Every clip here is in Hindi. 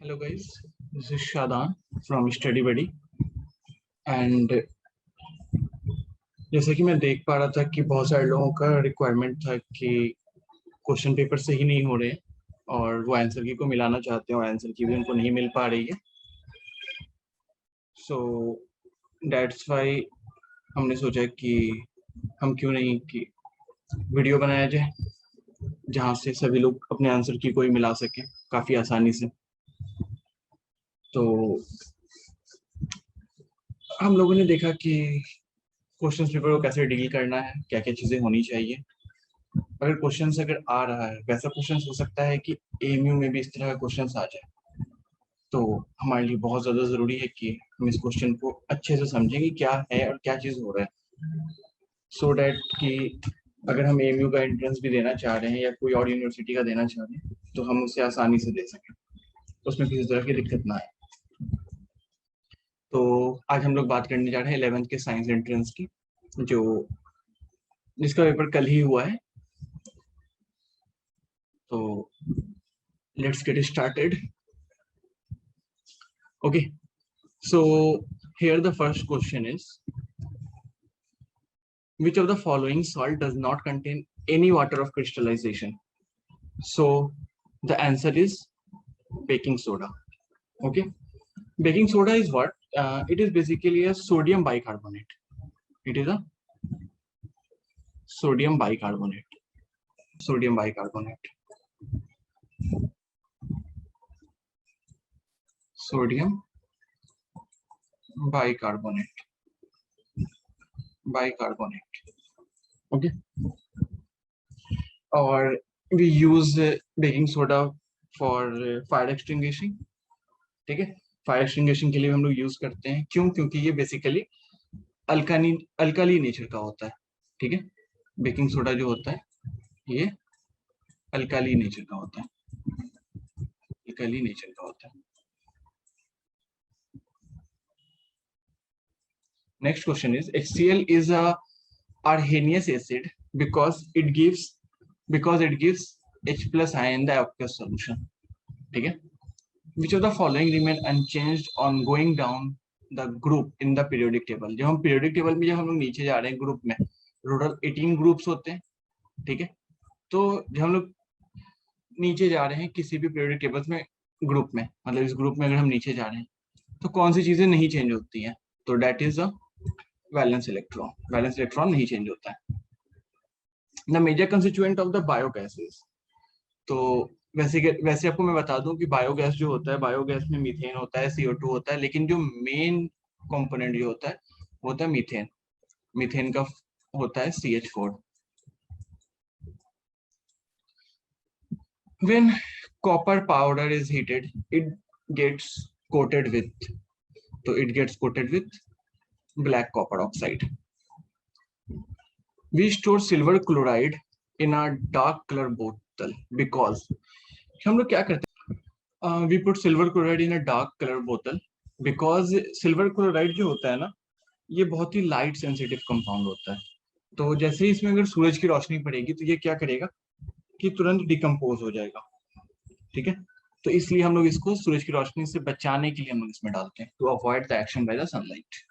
Hello guys, this is Shadan from Study Buddy and जैसे कि मैं देख पा रहा था कि बहुत सारे लोगों का रिक्वायरमेंट था कि क्वेश्चन पेपर सही नहीं हो रहे और वो आंसर की को मिलाना चाहते हैं और आंसर की भी उनको नहीं मिल पा रही है। सो दैट्स वाई हमने सोचा कि हम क्यों नहीं कि वीडियो बनाया जाए जहाँ से सभी लोग अपने आंसर की कोई मिला सके काफ़ी आसानी से। तो हम लोगों ने देखा कि क्वेश्चन पेपर को कैसे डील करना है, क्या क्या चीज़ें होनी चाहिए। अगर क्वेश्चन अगर आ रहा है वैसा क्वेश्चन हो सकता है कि एएमयू में भी इस तरह का क्वेश्चन आ जाए, तो हमारे लिए बहुत ज़्यादा ज़रूरी है कि हम इस क्वेश्चन को अच्छे से समझें कि क्या है और क्या चीज़ हो रहा है, सो डैट कि अगर हम एएमयू का एंट्रेंस भी देना चाह रहे हैं या कोई और यूनिवर्सिटी का देना चाह रहे हैं तो हम उसे आसानी से दे सकें, उसमें किसी तरह की दिक्कत ना आए। तो आज हम लोग बात करने जा रहे हैं 11th के साइंस एंट्रेंस की, जो जिसका पेपर कल ही हुआ है। तो let's get started. Okay, so here the first question is, which of the following salt does not contain any water of crystallization? So the answer is baking soda. Okay, baking soda is what? It is basically a sodium bicarbonate. It is a sodium bicarbonate. Sodium bicarbonate. Sodium bicarbonate. Bicarbonate. Okay, or we use baking soda for fire extinguishing. ठीक है, फायर एक्सटिंग्विशिंग के लिए हम लोग यूज करते हैं। क्यों? क्योंकि ये बेसिकली अल्काली नेचर का होता है। ठीक है, बेकिंग सोडा जो होता है ये अल्काली नेचर का होता है, अल्काली नेचर का होता है। Next question is, HCl is a arrhenius acid because it gives H plus ion in the aqueous solution. ठीक है, which of the following remain unchanged on going down the group in the periodic table? जब हम periodic table में जब हम लोग नीचे जा रहे हैं ग्रुप में, टोटल 18 ग्रुप्स होते हैं। ठीक है, तो जब हम लोग नीचे जा रहे हैं किसी भी पीरियोडिक टेबल्स में ग्रुप में, मतलब इस ग्रुप में अगर हम नीचे जा रहे हैं तो कौन सी चीजें नहीं चेंज होती हैं? तो that is a valence electron. Valence electron नहीं चेंज होता है। The major constituent of the biogases. तो वैसे आपको मैं बता दूं कि बायोगैस जो होता है, बायोगैस में मीथेन होता है, CO2 होता है, लेकिन जो मेन कंपोनेंट जो होता है वो होता है मीथेन। मीथेन का होता है CH4। When copper powder is heated, it gets coated with, so it gets coated with black copper oxide. We store silver chloride in a dark color bottle because हम लोग क्या करते हैं, we put silver chloride in a dark color bottle because silver chloride जो होता है ना, ये बहुत ही लाइट सेंसिटिव कंपाउंड होता है। तो जैसे ही इसमें अगर सूरज की रोशनी पड़ेगी तो ये क्या करेगा कि तुरंत डिकम्पोज हो जाएगा। ठीक है, तो इसलिए हम लोग इसको सूरज की रोशनी से बचाने के लिए हम लोग इसमें डालते हैं, to avoid the action by the sunlight.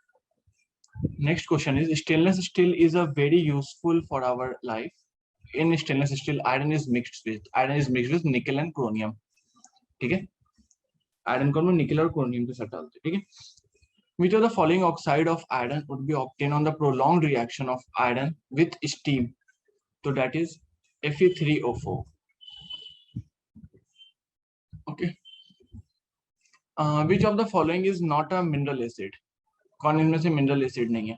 Next question is, stainless steel is a very useful for our life. In stainless steel iron is mixed with nickel and chromium. ठीक है, आयरन को हम निकल और क्रोमियम के साथ डालते हैं। ठीक है, which of the following oxide of iron would be obtained on the prolonged reaction of iron with steam? So that is Fe3O4. Okay, which of the following is not a mineral acid? कौन इनमें से मिनरल एसिड नहीं है?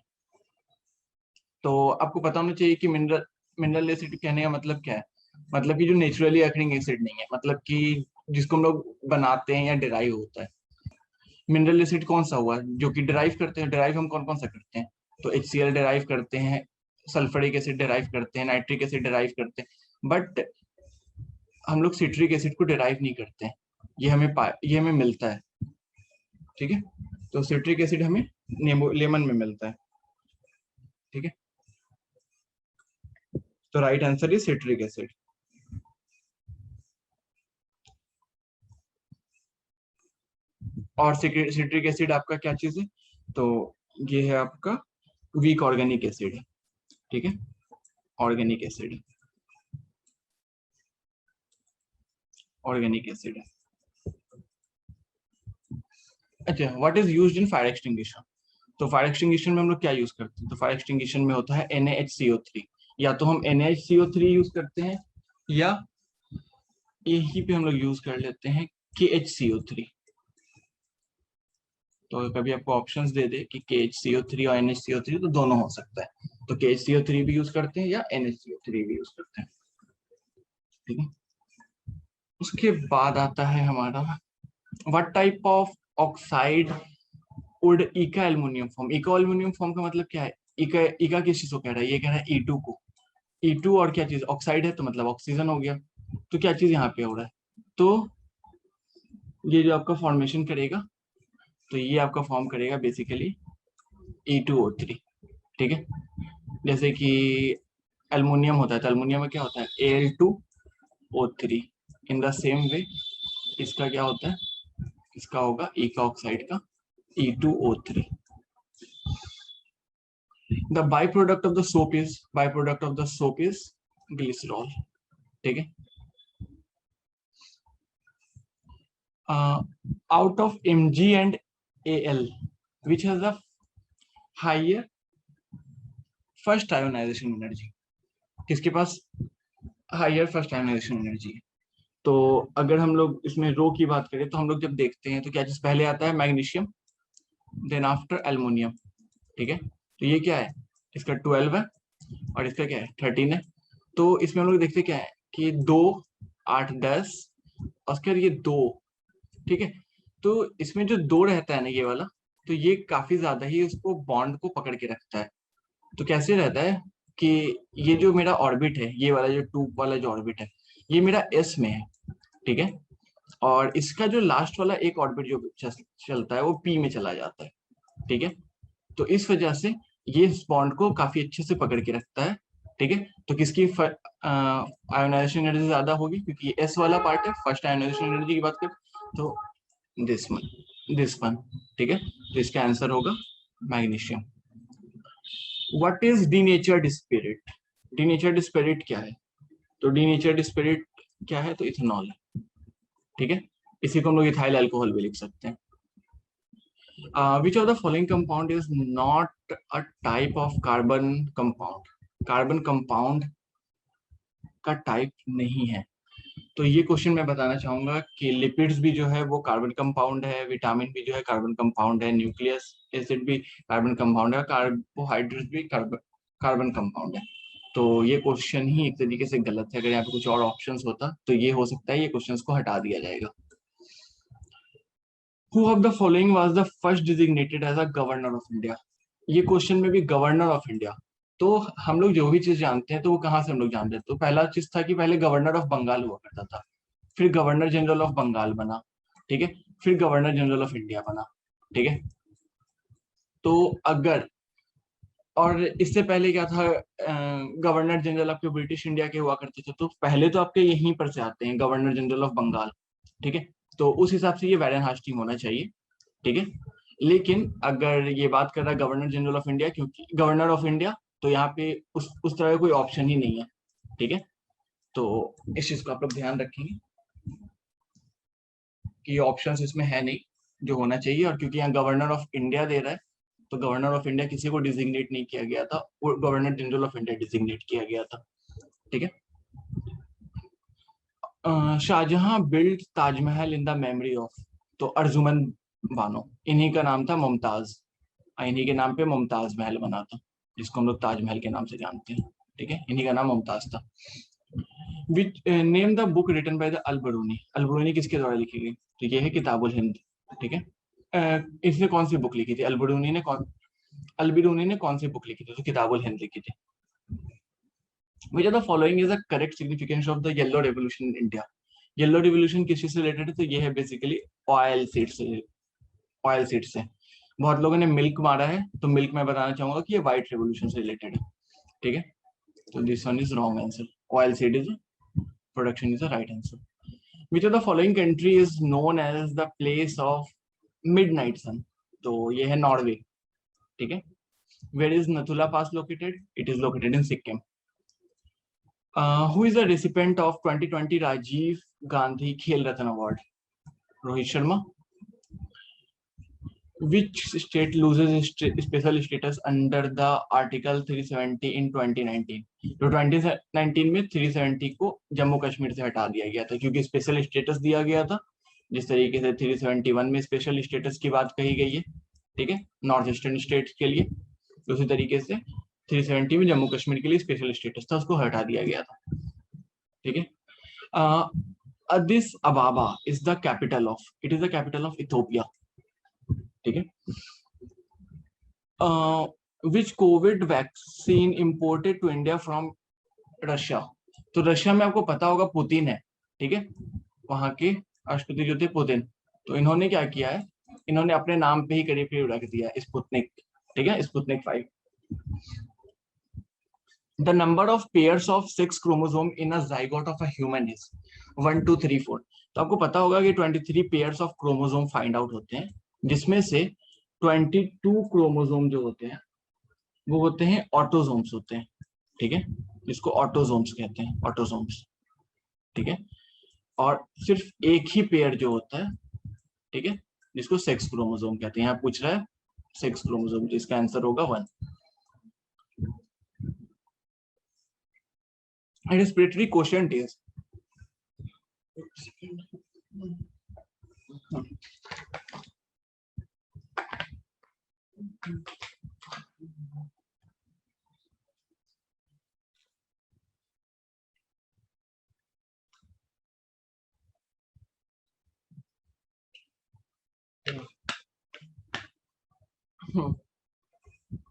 तो आपको पता होना चाहिए कि मिनरल एसिड कहने का मतलब क्या है। मतलब कि जो नेचुरली अकरिंग एसिड नहीं है, मतलब कि जिसको हम लोग बनाते हैं या डिराइव होता है। मिनरल एसिड कौन सा हुआ जो कि डिराइव करते हैं? डिराइव हम कौन कौन सा करते हैं? तो HCl डिराइव करते हैं, सल्फ्यूरिक एसिड डिराइव करते हैं, नाइट्रिक एसिड डिराइव करते हैं, बट हम लोग सिट्रिक एसिड को डिराइव नहीं करते हैं। ये हमें मिलता है। ठीक है, तो सिट्रिक एसिड हमें लेमन में मिलता है। ठीक है, तो right answer is citric acid. और सिट्रिक एसिड आपका क्या चीज है, तो ये है आपका वीक ऑर्गेनिक एसिड है, ठीक है, ऑर्गेनिक एसिड, ऑर्गेनिक एसिड है। अच्छा, what is used in fire extinguisher? तो फायर एक्सटिंग्विशन में हम लोग क्या यूज करते हैं, तो फायर एक्सटिंग्विशन में होता है NaHCO3, या तो हम NaHCO3 यूज करते हैं, या यहीं पे हम लोग यूज कर लेते हैं KHCO3। तो कभी आपको ऑप्शंस दे दे कि KHCO3 और NaHCO3, तो दोनों हो सकता है, तो KHCO3 भी यूज करते हैं या NaHCO3 भी यूज करते हैं, ठीक है। उसके बाद आता है हमारा what type of oxide would इका एल्युमिनियम फॉर्म? इका एल्युमिनियम फॉर्म का मतलब क्या है, इका इका किस चीज को कह रहा है, ये कह रहा है E2 को, E2 और क्या चीज ऑक्साइड है, तो मतलब ऑक्सीजन हो गया, तो क्या चीज यहाँ पे हो रहा है, तो ये जो आपका फॉर्मेशन करेगा, तो ये आपका फॉर्म करेगा बेसिकली E2O3, ठीक है। जैसे कि एल्युमिनियम होता है, तो एल्युमिनियम में क्या होता है Al2O3, in the same way इसका क्या होता है, इसका होगा ई का ऑक्साइड का E2O3। The by product of the soap is, by product of the soap is glycerol, ठीक है। Out of Mg and Al which has the higher first ionisation energy? किसके पास हायर फर्स्ट आयोनाइजेशन एनर्जी है? तो अगर हम लोग इसमें रो की बात करें, तो हम लोग जब देखते हैं तो क्या चीज पहले आता है, मैग्नीशियम, देन आफ्टर एल्युमिनियम, ठीक है। तो ये क्या है, इसका 12 है और इसका क्या है 13 है। तो इसमें हम लोग देखते क्या है कि 2 8 10 और उसके बाद ये 2, ठीक है। तो इसमें जो 2 रहता है ना ये वाला, तो ये काफी ज्यादा ही उसको बॉन्ड को पकड़ के रखता है। तो कैसे रहता है कि ये जो मेरा ऑर्बिट है, ये वाला जो 2 वाला जो ऑर्बिट है, ये मेरा S में है, ठीक है। और इसका जो लास्ट वाला एक ऑर्बिट जो चलता है वो P में चला जाता है, ठीक है। तो इस वजह से ये इस बॉन्ड को काफी अच्छे से पकड़ के रखता है, ठीक है। तो किसकी आयोनाइजेशन एनर्जी ज्यादा होगी, क्योंकि ये एस वाला पार्ट है, फर्स्ट आयोनाइजेशन एनर्जी की बात करें तो दिस वन, ठीक है। तो इसका आंसर होगा magnesium. What is denatured spirit? Denatured spirit क्या है, तो डीनेचर्ड स्पिरिट क्या है, तो इथेनॉल है, ठीक है। इसी को हम लोग इथाइल अल्कोहल भी लिख सकते हैं। Which of the following compound is not a type of carbon compound? Carbon compound का टाइप नहीं है। तो ये क्वेश्चन मैं बताना चाहूंगा कि लिपिड्स भी जो है वो कार्बन कंपाउंड है, विटामिन भी जो है कार्बन कंपाउंड है, न्यूक्लियस एसिड भी कार्बन कंपाउंड है, कार्बोहाइड्रेट भी कार्बन कंपाउंड है। तो ये क्वेश्चन ही एक तरीके से गलत है। अगर यहाँ पे कुछ और ऑप्शंस होता तो ये हो सकता है ये क्वेश्चंस को हटा दिया जाएगा। Who of the following was the first designated as a governor of India? ये क्वेश्चन में भी गवर्नर ऑफ इंडिया, तो हम लोग जो भी चीज जानते हैं तो वो कहाँ से हम लोग जानते हैं, तो पहला चीज था कि पहले गवर्नर ऑफ बंगाल हुआ करता था, फिर गवर्नर जनरल ऑफ बंगाल बना, ठीक है, फिर गवर्नर जनरल ऑफ इंडिया बना, ठीक है। तो अगर, और इससे पहले क्या था, गवर्नर जनरल आपके ब्रिटिश इंडिया के हुआ करते थे, तो पहले तो आपके यहीं पर से आते हैं गवर्नर जनरल ऑफ बंगाल, ठीक है। तो उस हिसाब से ये वैरन हास्टिंग होना चाहिए, ठीक है। लेकिन अगर ये बात कर रहा है गवर्नर जनरल ऑफ इंडिया, क्योंकि गवर्नर ऑफ इंडिया, तो यहाँ पे उस तरह का कोई ऑप्शन ही नहीं है, ठीक है। तो इस चीज को आप लोग ध्यान रखेंगे कि ऑप्शंस इसमें है नहीं जो होना चाहिए, और क्योंकि यहाँ गवर्नर ऑफ इंडिया दे रहा है, तो गवर्नर ऑफ इंडिया किसी को डिजिग्नेट नहीं किया गया था, वो governor general of India designate किया गया था, ठीक है। Shahjahan build Taj Mahal in the memory of, तो अर्जुमन बानो, इन्हीं का नाम था मुमताज, इन्हीं के नाम पे मुमताज महल बना था, जिसको हम लोग ताजमहल के नाम से जानते हैं, ठीक है। इन्हीं का नाम मुमताज था। Which name the book written by the Alberuni, Alberuni किसके द्वारा लिखी गई, तो ये है किताबुल हिंद, ठीक है। इसने कौन सी बुक लिखी थी, अलबरूनी ने कौन सी बुक लिखी थी, तो किताबुल हिंद लिखी थी। Which of the following is the correct significance of the yellow revolution in India? Yellow revolution किस चीज से रिलेटेड है, तो ये है बेसिकली ऑयल सीड से, ऑयल सीड से। बहुत लोगों ने मिल्क मारा है, तो मिल्क मैं बताना चाहूंगा कि ये व्हाइट रिवोल्यूशन से रिलेटेड है, ठीक है। तो this one is wrong answer, oil seed is production is the right answer. Which of the following country is known as the place of midnight sun, तो ये है नॉर्वे, ठीक है। Where is Nathula pass located? It is located in Sikkim. Who is the recipient of 2020 Rajiv Gandhi Khel Ratna award? Rohit Sharma. Which state loses special status under the Article 370 in 2019? तो 2019 में 370 को जम्मू कश्मीर से हटा दिया गया था क्योंकि स्पेशल स्टेटस दिया गया था, जिस तरीके से 371 में स्पेशल स्टेटस की बात कही गई है, ठीक है, नॉर्थ ईस्टर्न स्टेट्स के लिए, उसी तरीके से 370 में जम्मू कश्मीर के लिए स्पेशल स्टेटस था, उसको हटा दिया गया था, ठीक है। Addis Ababa is the capital of, it is the capital of Ethiopia, ठीक है। Which Covid vaccine imported to India from Russia? तो रशिया में आपको पता होगा पुतिन है, ठीक है, वहां के राष्ट्रपति जो थे पुतिन, तो इन्होंने क्या किया है, इन्होंने अपने नाम पे ही करीब करीब रख दिया स्पुतनिक, ठीक है, Sputnik 5। The number of pairs of sex chromosome in a zygote of a human is 1 2 3 4। तो आपको पता होगा कि 23 pairs of chromosome find out होते हैं, जिसमें से 22 क्रोमोसोम जो होते हैं वो होते हैं ऑटोसोम्स होते हैं, ठीक है, जिसको ऑटोसोम्स कहते हैं, ऑटोसोम्स, ठीक है। और सिर्फ एक ही पेयर जो होता है, ठीक है, जिसको सेक्स क्रोमोसोम कहते हैं। यहाँ पूछ रहा है सेक्स क्रोमोसोम, जिसका आंसर होगा 1। रेस्पिरेटरी क्वोशिएंट इज,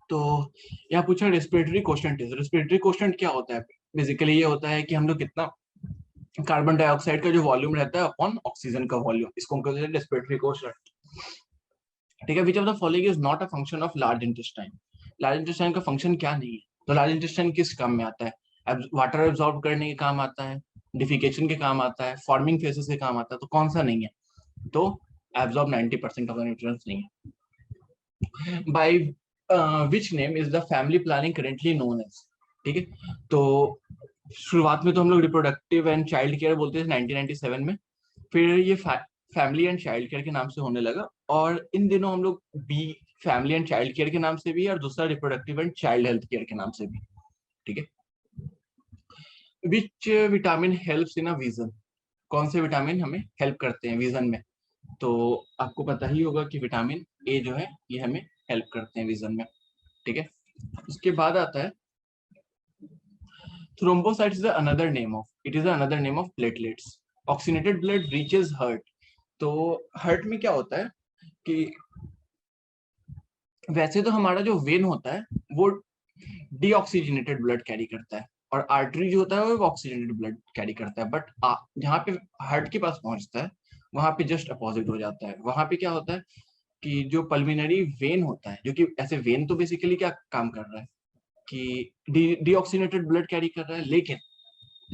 तो यहाँ पूछा respiratory quotient is. Respiratory quotient क्या होता है? बेसिकली ये होता है कि हम लोग कितना कार्बन डाइऑक्साइड का जो वॉल्यूम रहता है अपॉन ऑक्सीजन का वॉल्यूम, इसको हम कहते हैं रेस्पिरेटरी क्वोशिएंट, ठीक है। Which of the following is not a function of large intestine? Large intestine का फंक्शन क्या नहीं है? तो लार्ज इंटेस्टाइन किस काम में आता है? वाटर एब्जॉर्ब करने के काम आता है, डिफिकेशन के काम आता है, फॉर्मिंग फेसेस के काम आता है, तो कौन सा नहीं है? तो एब्जॉर्ब 90% ऑफ द न्यूट्रिएंट्स नहीं है। By which name is the family planning currently known as? ठीक है, तो शुरुआत में तो हम लोग रिप्रोडक्टिव एंड चाइल्ड केयर बोलते थे 1997 में, फिर ये फैमिली एंड चाइल्ड केयर के नाम से होने लगा, और इन दिनों हम लोग बी फैमिली एंड चाइल्ड केयर के नाम से भी, और दूसरा reproductive and child health care के नाम से भी, ठीक है। Which vitamin helps in a vision? कौन से विटामिन हमें हेल्प करते हैं विजन में? तो आपको पता ही होगा कि विटामिन ए जो है ये हमें हेल्प करते हैं विजन में, ठीक है। उसके बाद आता है thrombocytes is another name of, it is another name of platelets. Oxygenated blood reaches heart. तो हार्ट में क्या होता है कि वैसे तो हमारा जो वेन होता है वो डीऑक्सीजनेटेड ब्लड कैरी करता है, और आर्टरी जो होता है वो ऑक्सीजनेटेड ब्लड कैरी करता है, बट जहाँ पे हार्ट के पास पहुंचता है वहां पे जस्ट अपोजिट हो जाता है। वहां पे क्या होता है कि जो पल्मिनरी वेन होता है, जो कि ऐसे वेन तो बेसिकली क्या काम कर रहा है कि डीऑक्सीजनेटेड ब्लड कैरी कर रहा है, लेकिन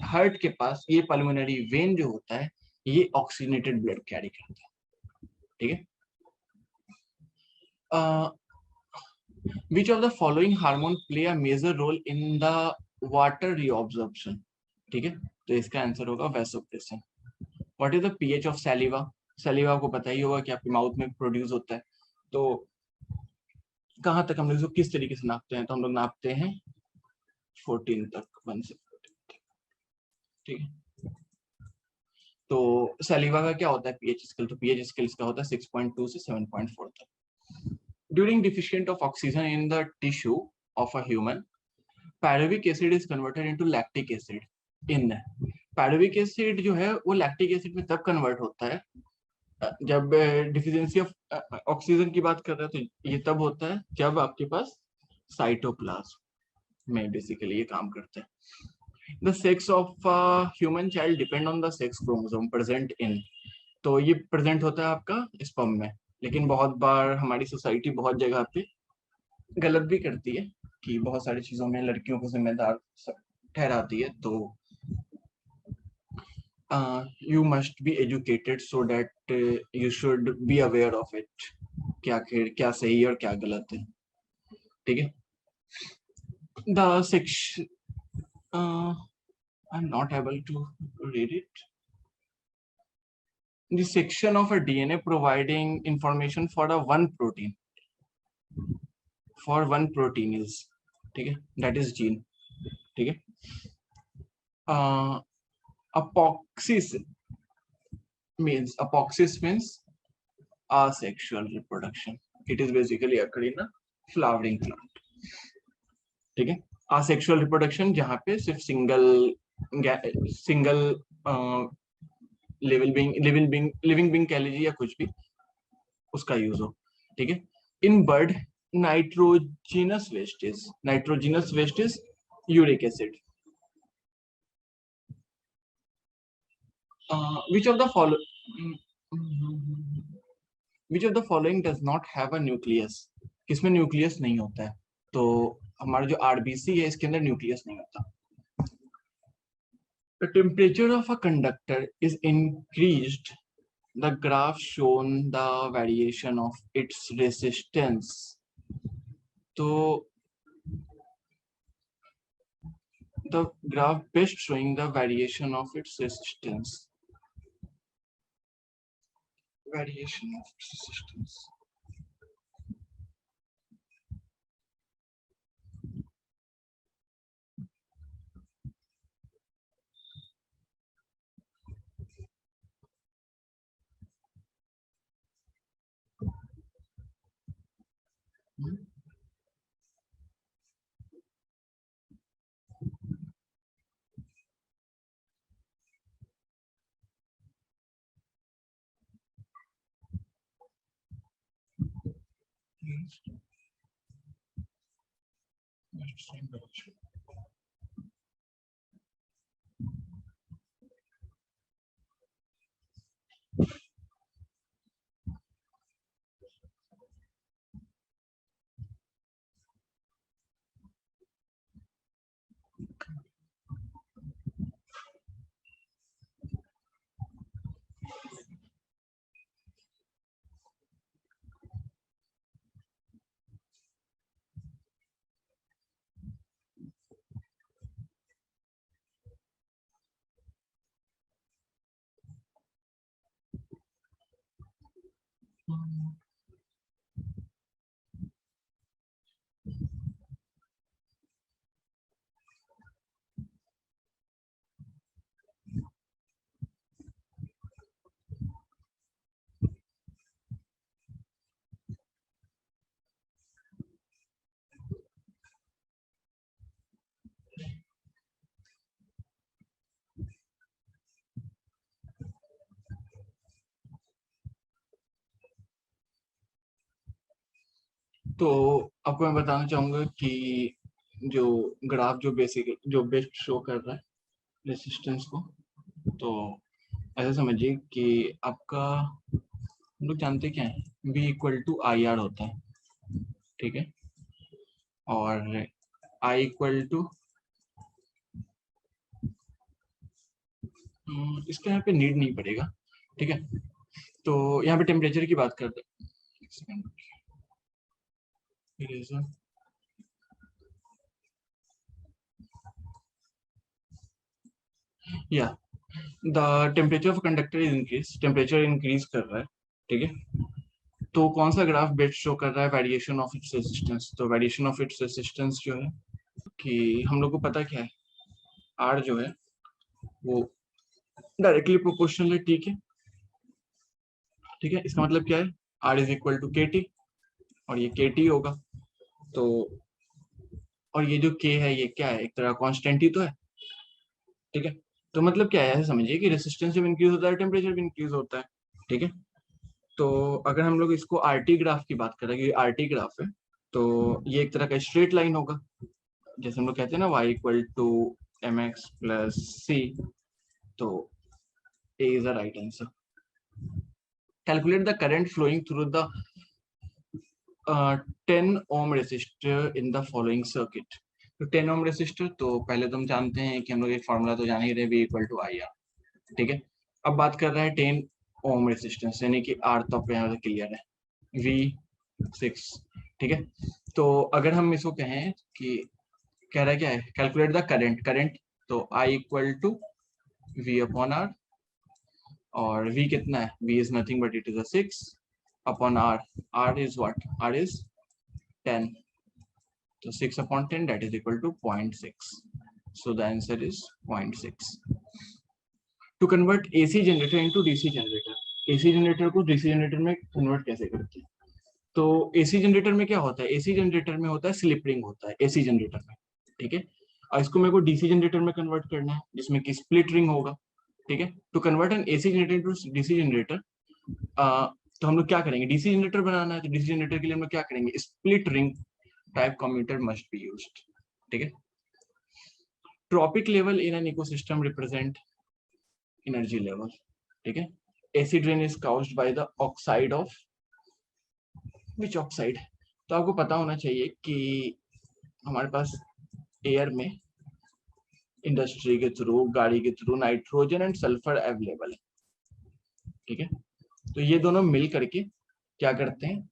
हार्ट के पास ये पल्मोनरी वेन जो होता है ये ऑक्सीजनेटेड ब्लड कैरी करता है, ठीक है। Which of the following hormone play a major role in the water reabsorption? ठीक है, तो इसका आंसर होगा vasopressin. What is the pH of saliva? Saliva आपको पता ही होगा कि आपके माउथ में प्रोड्यूस होता है, तो कहाँ तक हम लोग इसको किस तरीके से नापते हैं? तो हम लोग नापते हैं 14 तक, 1 से 14, ठीक है। तो सैलिवा का क्या होता है पीएच स्केल? तो पीएच स्केल का होता है 6.2 से 7.4 तक। During deficient of oxygen in the tissue of a human, pyruvic acid is converted into lactic acid in. Pyruvic acid जो है वो लैक्टिक एसिड में तब कन्वर्ट होता है जब डिफिशियंसी ऑफ ऑक्सीजन की बात कर रहे हैं, तो ये तब होता है जब आपके पास साइटोप्लाज्म में बेसिकली ये काम करता है। The sex of a human child depend on the sex chromosome present in, तो ये प्रेजेंट होता है आपका स्पर्म में, लेकिन बहुत बार हमारी सोसाइटी बहुत जगह पे गलत भी करती है कि बहुत सारी चीजों में लड़कियों को जिम्मेदार ठहराती है। तो you must be educated so that you should be aware of it, कि आखिर क्या सही है और क्या गलत है, ठीक है. The section, I'm not able to read it. The section of a DNA providing information for a one protein is, ठीक है, that is gene, ठीक है. Apoxis means asexual reproduction. It is basically occurring in a flowering plant, ठीक है. asexual reproduction जहाँ पे सिर्फ सिंगल लिविंग बीइंग कह लीजिए या कुछ भी उसका यूज हो, ठीक है. In bird nitrogenous waste is uric acid. which of the following does not have a nucleus? किसमें न्यूक्लियस नहीं होता है? तो हमारा जो आरबीसी है इसके अंदर न्यूक्लियस नहीं होता. The temperature of a conductor is increased. The graph shown the variation of its resistance. तो the graph best showing the variation of its resistance. तो आपको मैं बताना चाहूंगा कि जो ग्राफ जो बेस्ट शो कर रहा है रेसिस्टेंस को, तो ऐसा समझिए कि आपका हम लोग जानते क्या है, V = IR होता है, ठीक है. और I = इसका यहाँ पे नीड नहीं पड़ेगा, ठीक है. तो यहाँ पे टेम्परेचर की बात करते हैं. या the temperature of conductor is increase, temperature increase कर रहा है, ठीक है. तो कौन सा ग्राफ बेस्ट शो कर रहा है वेरिएशन ऑफ इट्स रेजिस्टेंस? तो वेरिएशन ऑफ इट्स रेजिस्टेंस जो है कि हम लोग को पता क्या है, आर जो है वो डायरेक्टली प्रोपोर्शनल है, ठीक है. ठीक है, इसका मतलब क्या है, R = KT और ये KT होगा. तो और ये जो K है ये क्या है, एक तरह कांस्टेंट ही तो है, ठीक है. तो मतलब क्या है, ऐसे समझिए कि रेजिस्टेंस जब इंक्रीज होता है टेम्परेचर भी इंक्रीज होता है, ठीक है. तो अगर हम लोग इसको आरटी ग्राफ की बात करें, आरटी ग्राफ है, तो ये एक तरह का स्ट्रेट लाइन होगा, जैसे हम लोग कहते हैं ना y = mx + c. तो A is the right answer. Calculate the current flowing through the 10 ohm resistor in the following circuit. तो 10 ohm resistor, तो पहले तो हम जानते हैं कि हम लोग एक फॉर्मूला तो जान ही रहे, V = IR, ठीक है. अब बात कर रहे हैं ओम रेजिस्टेंस, यानी कि आर तो आपको यहाँ क्लियर है, V6, ठीक है। तो अगर हम इसको कहें कि कह रहा है क्या है, कैलकुलेट द करंट, तो I equal to V upon R, और V कितना है, V is nothing but it is 6 upon R, R is what, R is 10, तो 6 upon 10 that is equal to 0.6. So the answer is 0.6. To convert AC generator into DC generator, AC generator को DC जनरेटर में कन्वर्ट कैसे करते हैं? तो AC जनरेटर में क्या होता है, AC जनरेटर में होता है स्लिप रिंग होता है AC जनरेटर में, ठीक है। और इसको मेरे को DC जनरेटर में कन्वर्ट करना है जिसमें कि स्प्लिट रिंग होगा, ठीक है। To convert an AC generator to DC generator, तो हम लोग क्या करेंगे, DC जनरेटर बनाना है, तो DC जनरेटर के लिए हम लोग क्या करेंगे, split ring type commutator must be used, ठीक है। Trophic level in an ecosystem represent energy level, ठीक है। Acid rain is caused by the oxide of which oxide, तो आपको पता होना चाहिए कि हमारे पास एयर में इंडस्ट्री के थ्रू, गाड़ी के through nitrogen and sulphur available है, ठीक है। तो ये दोनों मिल करके क्या करते हैं,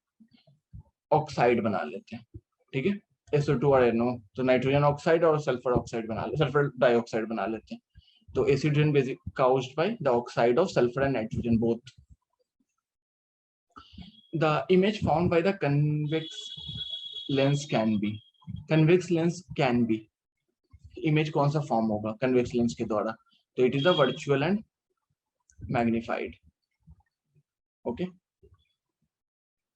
ऑक्साइड बना लेते हैं, ठीक है। SO2 और NO, तो नाइट्रोजन ऑक्साइड और सल्फर ऑक्साइड बना ले, सल्फर डाइऑक्साइड बना लेते हैं। तो acid rain basic caused by the oxide of sulfur and nitrogen both. The image formed by the convex lens can be, convex lens can be, image कौन सा फॉर्म होगा convex lens के द्वारा, तो it is the virtual and magnified, okay.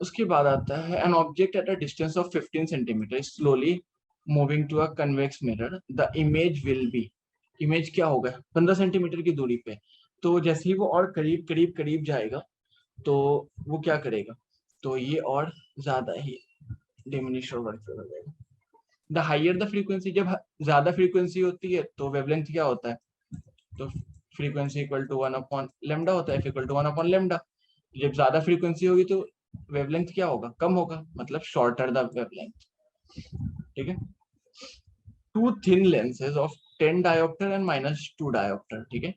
उसके बाद आता है an object at a distance of 15 centimeter slowly moving to a convex mirror, the image will be, image क्या होगा 15 सेंटीमीटर की दूरी पे, तो जैसे ही वो और करीब करीब करीब जाएगा तो वो क्या करेगा, तो ये और ज्यादा ही डिमिनिश और वर्चुअल हो जाएगा। द हाइयर द फ्रीक्वेंसी, जब ज्यादा फ्रीक्वेंसी होती है तो वेवलेंथ क्या होता है, तो frequency equal to 1 upon lambda होता है, इक्वल टू 1 अपॉन लेमडा। जब ज्यादा फ्रीक्वेंसी होगी तो वेवलेंथ क्या होगा, कम होगा, मतलब शॉर्टर द वेवलेंथ, ठीक है। Two thin lenses of 10 dioptre and -2 dioptre, ठीक है।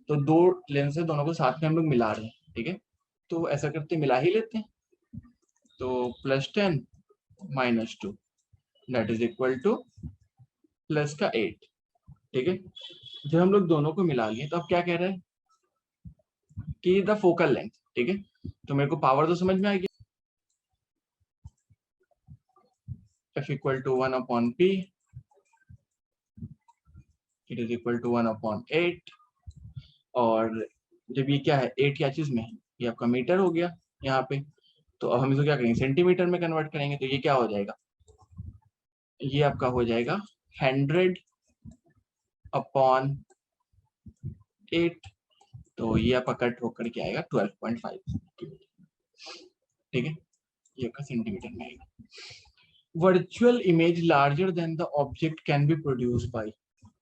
तो दो लेंस है, दोनों को साथ में हम लोग मिला रहे हैं, ठीक है। तो ऐसा करते मिला ही लेते हैं, तो +10 -2 that is equal two plus का 8, ठीक है। जब हम लोग दोनों को मिला लिए तो अब क्या कह रहे हैं कि द फोकल लेंथ, ठीक है। तो मेरे को पावर तो समझ में आ गया, F equal to 1 upon P, it is equal to 1 upon 8, और जब ये क्या है 8 क्या चीज में, ये आपका मीटर हो गया यहाँ पे, तो अब हम इसको क्या करेंगे सेंटीमीटर में कन्वर्ट करेंगे, तो ये क्या हो जाएगा, ये आपका हो जाएगा 100 अपॉन 8, तो ये आपका कट होकर के आएगा 12.5, ठीक है। ये आपका सेंटीमीटर में आएगा। Virtual image larger than the object can be produce by,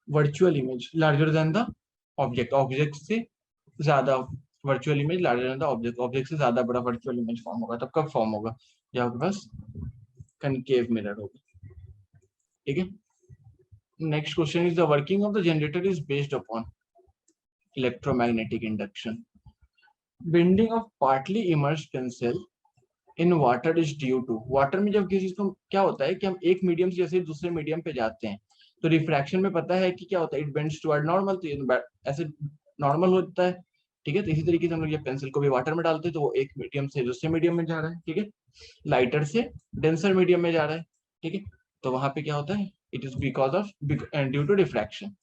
virtual image larger than the object, object से ज्यादा, virtual image larger than the object, object से ज्यादा बड़ा वर्चुअल इमेज फॉर्म होगा, तब कब फॉर्म होगा, जब आपके पास कनकेव मिरर होगा, ठीक है। Next question is the working of the generator is based upon electromagnetic induction, bending of partly immersed pencil in water is due to, water में जब किसी को क्या होता है कि हम एक मीडियम से जैसे दूसरे मीडियम पे जाते हैं तो रिफ्रैक्शन में पता है कि क्या होता है, इट बेंड्स टुवर्ड नॉर्मल, तो ऐसे नॉर्मल होता है, ठीक है। तो इसी तरीके से हम लोग ये पेंसिल को भी वाटर में डालते हैं तो वो एक मीडियम से दूसरे मीडियम में जा रहा है, ठीक है, लाइटर से डेंसर मीडियम में जा रहा है, ठीक है। तो वहां पे क्या होता है, it is because of due to refraction.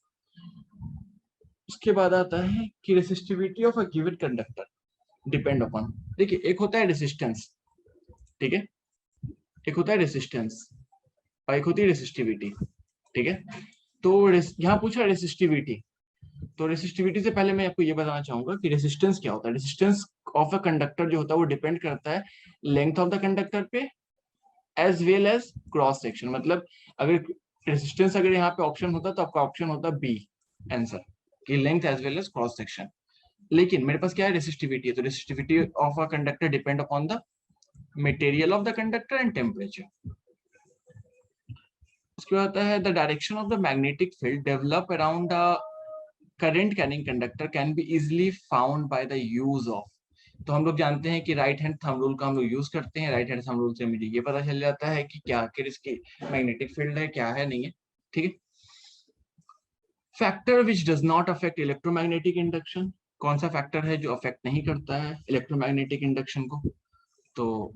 उसके बाद आता है कि resistivity of a given conductor depend upon, देखिए एक होता है रेसिस्टेंस, ठीक है, एक होता है रेसिस्टेंस और एक होती है रेसिस्टिविटी, ठीक है। तो यहाँ पूछा रेसिस्टिविटी, तो रेसिस्टिविटी से पहले मैं आपको ये बताना चाहूंगा कि रेसिस्टेंस क्या होता है। रेसिस्टेंस ऑफ अ कंडक्टर जो होता है वो डिपेंड करता है लेंथ ऑफ द कंडक्टर पे as well as cross section, मतलब अगर रेसिस्टेंस अगर यहाँ पे ऑप्शन होता तो आपका ऑप्शन होता बी आंसर, कि length as well as cross section. लेकिन मेरे पास क्या है रेसिस्टिविटी है, तो resistivity of a conductor depend upon the material of the conductor and temperature. उसके बाद आता है the direction of the magnetic field develop around the current carrying conductor can be easily found by the use of, तो हम लोग जानते हैं कि राइट हैंड थंब रूल का हम लोग यूज करते हैं। राइट हैंड थंब रूल से मुझे ये पता चल जाता है कि क्या आखिर इसकी मैग्नेटिक फील्ड है, क्या है, नहीं है। ठीक है। Factor which does not affect electromagnetic induction, कौन सा फैक्टर है जो अफेक्ट नहीं करता है इलेक्ट्रोमैग्नेटिक इंडक्शन को? तो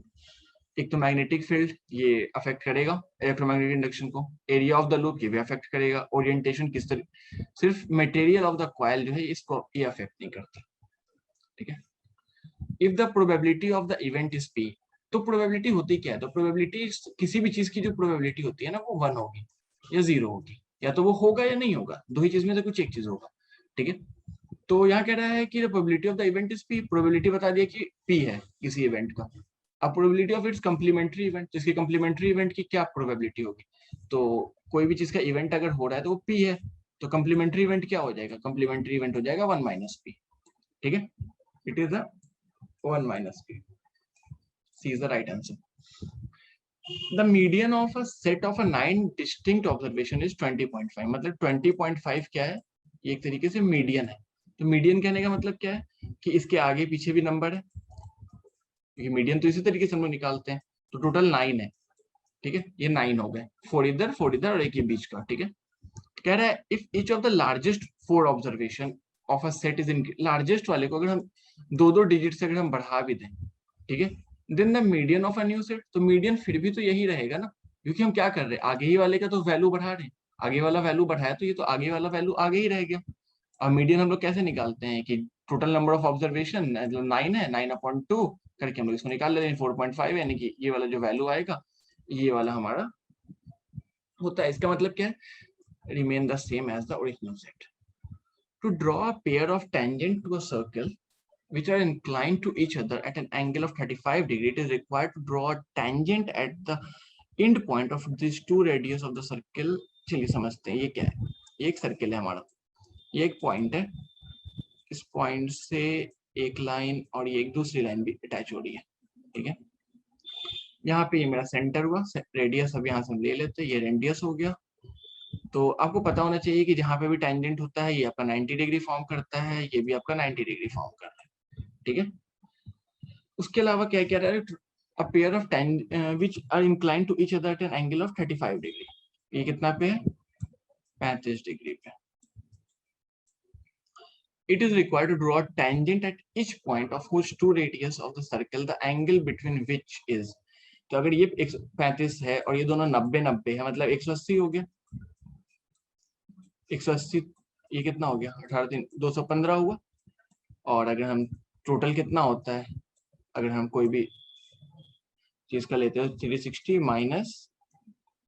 एक तो मैग्नेटिक फील्ड, ये अफेक्ट करेगा इलेक्ट्रोमैग्नेटिक इंडक्शन को। एरिया ऑफ द लूप, ये भी अफेक्ट करेगा। ओरिएंटेशन किस तरह, सिर्फ मटेरियल ऑफ द कॉइल जो है इसको ये अफेक्ट नहीं करता। ठीक है। If the probability of the event is P, तो प्रोबेबिलिटी होती क्या है? तो प्रोबेबिलिटी, किसी भी चीज की जो प्रोबेबिलिटी होती है ना, वो 1 होगी या 0 होगी, या तो वो होगा या नहीं होगा, दो ही चीज में से कुछ एक चीज होगा। ठीक है। तो यहाँ कह रहा है कि the probability of the event is P, probability बता दिया कि पी है किसी इवेंट का। अब probability of its complementary event, जिसकी कंप्लीमेंट्री इवेंट की क्या प्रोबेबिलिटी होगी? तो कोई भी चीज का इवेंट अगर हो रहा है तो वो पी है, तो कंप्लीमेंट्री इवेंट क्या हो जाएगा? कंप्लीमेंट्री इवेंट हो जाएगा 1 माइनस पी। ठीक है। It is the 1 minus p. C is the right answer. The median of a set of a 9 distinct observation is 20.5. मतलब 20.5 क्या है? ये एक तरीके से मीडियन है। तो मीडियन कहने का मतलब क्या है कि इसके आगे पीछे भी नंबर है, क्योंकि मीडियन तो इसी तरीके से हम लोग निकालते हैं। तो टोटल 9 है। ठीक है, ये 9 हो गए, 4 इधर और एक ये बीच का। ठीक है। कह रहा है if each of the largest 4 observation of a set is in, largest वाले को अगर हम दो डिजिट से अगर हम बढ़ा भी दें, ठीक है, then the median of a new set, तो मीडियन फिर भी तो यही रहेगा ना, क्योंकि हम क्या कर रहे हैं, आगे ही वाले का तो वैल्यू बढ़ा रहे हैं। आगे वाला वैल्यू बढ़ाया तो ये तो आगे वाला वैल्यू आगे ही रह गया। और मीडियन हम लोग कैसे निकालते हैं कि टोटल नंबर ऑफ ऑब्जर्वेशन मतलब 9 है, 9/2 करके हम लोग इसको निकाल लेते हैं 4.5, यानी कि ये वाला जो वैल्यू आएगा ये वाला हमारा होता है। इसका मतलब क्या है? remain the same as the original set. To draw a pair of tangent to a circle which are inclined to each other at an angle of 35 degrees, it is required to draw a tangent at the end point of these two radius of the circle. चलिए समझते हैं ये क्या है। ये एक सर्किल है हमारा, ये एक पॉइंट है, इस पॉइंट से एक लाइन और ये एक दूसरी लाइन भी अटैच हो रही है। ठीक है। यहाँ पे ये मेरा सेंटर हुआ, रेडियस अब यहाँ से हम ले लेते हैं, ये रेडियस हो गया। तो आपको पता होना चाहिए कि जहां पे भी टेंजेंट होता है ये आपका 90 डिग्री फॉर्म करता है, ये भी आपका 90 डिग्री फॉर्म कर रहा है। ठीक है। उसके अलावा क्या कह रहा है? A pair of which are inclined to each other at an angle of 35 degree. ये कितना पे है? 35 डिग्री पे। It is required to draw a tangent at each point of whose two radius of the circle, the angle between which is, तो अगर ये 135 है और ये दोनों 90 है, मतलब 180 हो गया। 180, ये कितना हो गया? 18 215 हुआ। और अगर हम टोटल कितना होता है, अगर हम कोई भी चीज का लेते हैं 360 माइनस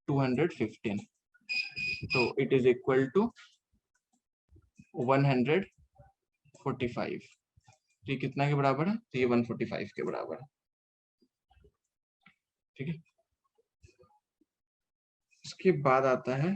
215, तो इट इज इक्वल टू 145। तो ये कितना के बराबर है? तो ये 145 के बराबर है। ठीक है। इसके बाद आता है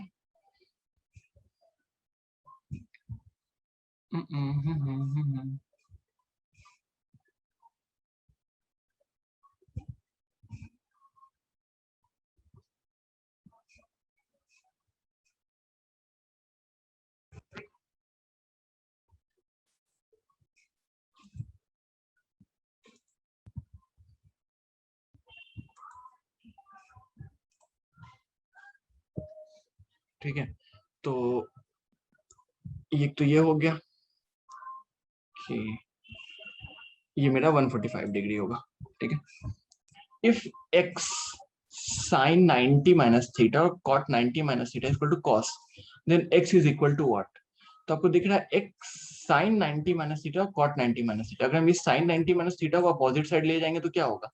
ठीक है। तो ये हो गया कि ये मेरा 145 डिग्री होगा। ठीक है। If x sin 90 minus theta और cot 90 minus theta equal to cos, then x is equal to what? तो आपको दिख रहा है x sin 90 माइनस थीटा और cot 90 माइनस थीटा। अगर हम इस sin 90 माइनस थीटा को अपोजिट साइड ले जाएंगे तो क्या होगा?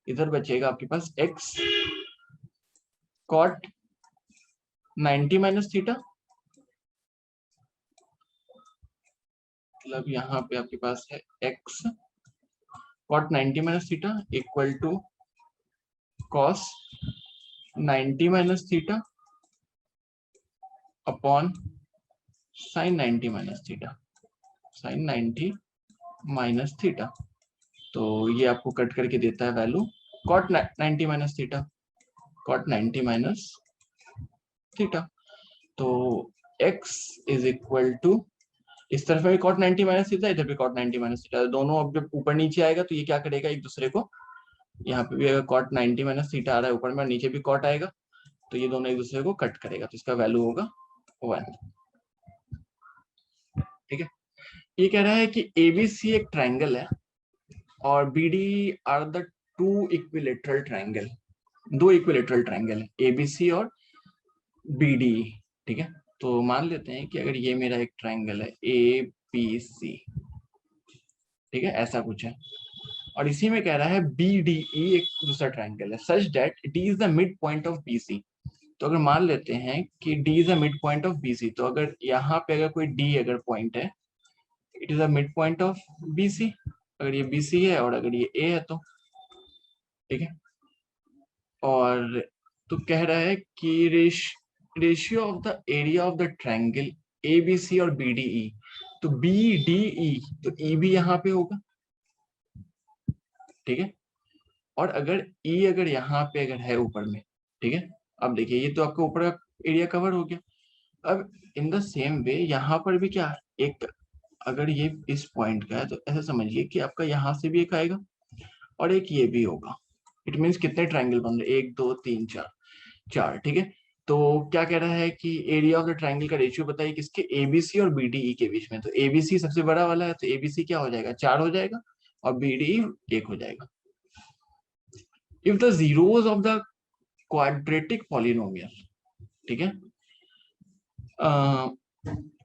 इधर बचेगा आपके पास x cot 90 माइनस थीटा, मतलब यहाँ पे आपके पास है x cot 90 minus theta equal to cos 90 minus theta upon sin 90 minus theta, sin 90 minus theta. तो ये आपको कट करके देता है value cot 90 minus theta, cot 90 minus theta. तो x इज इक्वल टू इस तरफ में भी cot 90 माइनस थीटा, इधर भी cot 90 माइनस थीटा, दोनों अब जब ऊपर नीचे आएगा तो ये क्या करेगा एक दूसरे को, यहाँ पे भी अगर cot 90 माइनस थीटा आ रहा है ऊपर में, नीचे भी cot आएगा, तो ये दोनों एक दूसरे को कट करेगा, तो इसका वैल्यू होगा 1। ठीक है, ये कह रहा है कि एबीसी एक ट्राइंगल है और BD are the two equilateral triangle, दो इक्विलेटरल ट्राइंगल है एबीसी और बीडी। ठीक है, तो मान लेते हैं कि अगर ये मेरा एक ट्राइंगल है ए बी सी, ठीक है, ऐसा कुछ है, और इसी में कह रहा है बी डी ई एक दूसरा ट्राइंगल है, such that D is the mid point of B C. तो अगर मान लेते हैं कि D is the mid point of B C, तो अगर यहाँ पे अगर कोई डी अगर पॉइंट है, it is the mid point of B C, अगर ये बी सी है और अगर ये ए है तो, ठीक है, और तो कह रहा है कि ratio of the area of the triangle A B C और बी डी ई, तो बी डी ई, तो ई भी यहाँ पे होगा, ठीक है, और अगर ई अगर यहाँ पे अगर है ऊपर में, ठीक है, अब देखिए ये तो आपका ऊपर एरिया कवर हो गया। अब इन द सेम वे यहाँ पर भी क्या, एक अगर ये इस पॉइंट का है तो ऐसा समझिए कि आपका यहाँ से भी एक आएगा और एक ये भी होगा। इट मीन्स कितने ट्राइंगल बन रहे, 1 2 3 4, 4, ठीक है। तो क्या कह रहा है कि एरिया ऑफ द ट्राइंगल का रेशियो बताइए किसके, एबीसी और बीडीई के बीच में। तो एबीसी सबसे बड़ा वाला है, तो एबीसी क्या हो जाएगा, 4 हो जाएगा, और बीडीई 1 हो जाएगा। If the zeros of the quadratic polynomial, ठीक है,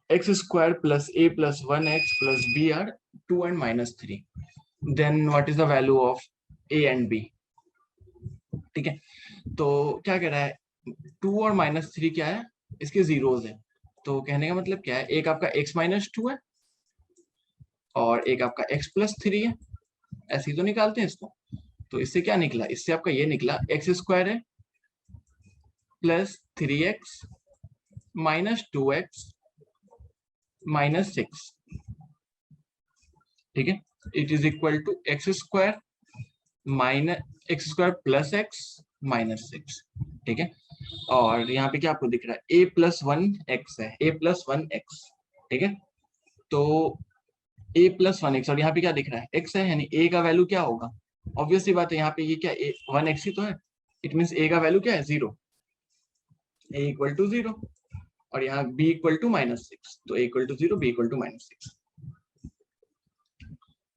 x square plus a plus 1x plus b are 2 and -3, then what is the value of a and b. ठीक है, तो क्या कह रहा है, 2 और -3 क्या है, इसके जीरोस है। तो कहने का मतलब क्या है, एक आपका x - 2 है और एक आपका x + 3 है, ऐसे ही तो निकालते हैं इसको। तो इससे क्या निकला, इससे आपका ये निकला एक्स स्क्वायर है प्लस 3x -2x -6, ठीक है, it is equal to x square plus x -6, ठीक है। और यहाँ पे क्या आपको दिख रहा है, a + 1x है, a + 1x, ठीक है, तो a + 1x, और यहाँ पे क्या दिख रहा है, x है, यानी a का वैल्यू क्या होगा, ऑब्वियसली बात है, यहाँ पे ये क्या 1x ही तो है, इट मीन्स a का वैल्यू क्या है, 0, a = 0, और यहाँ b = -6, तो a = 0, b = -6।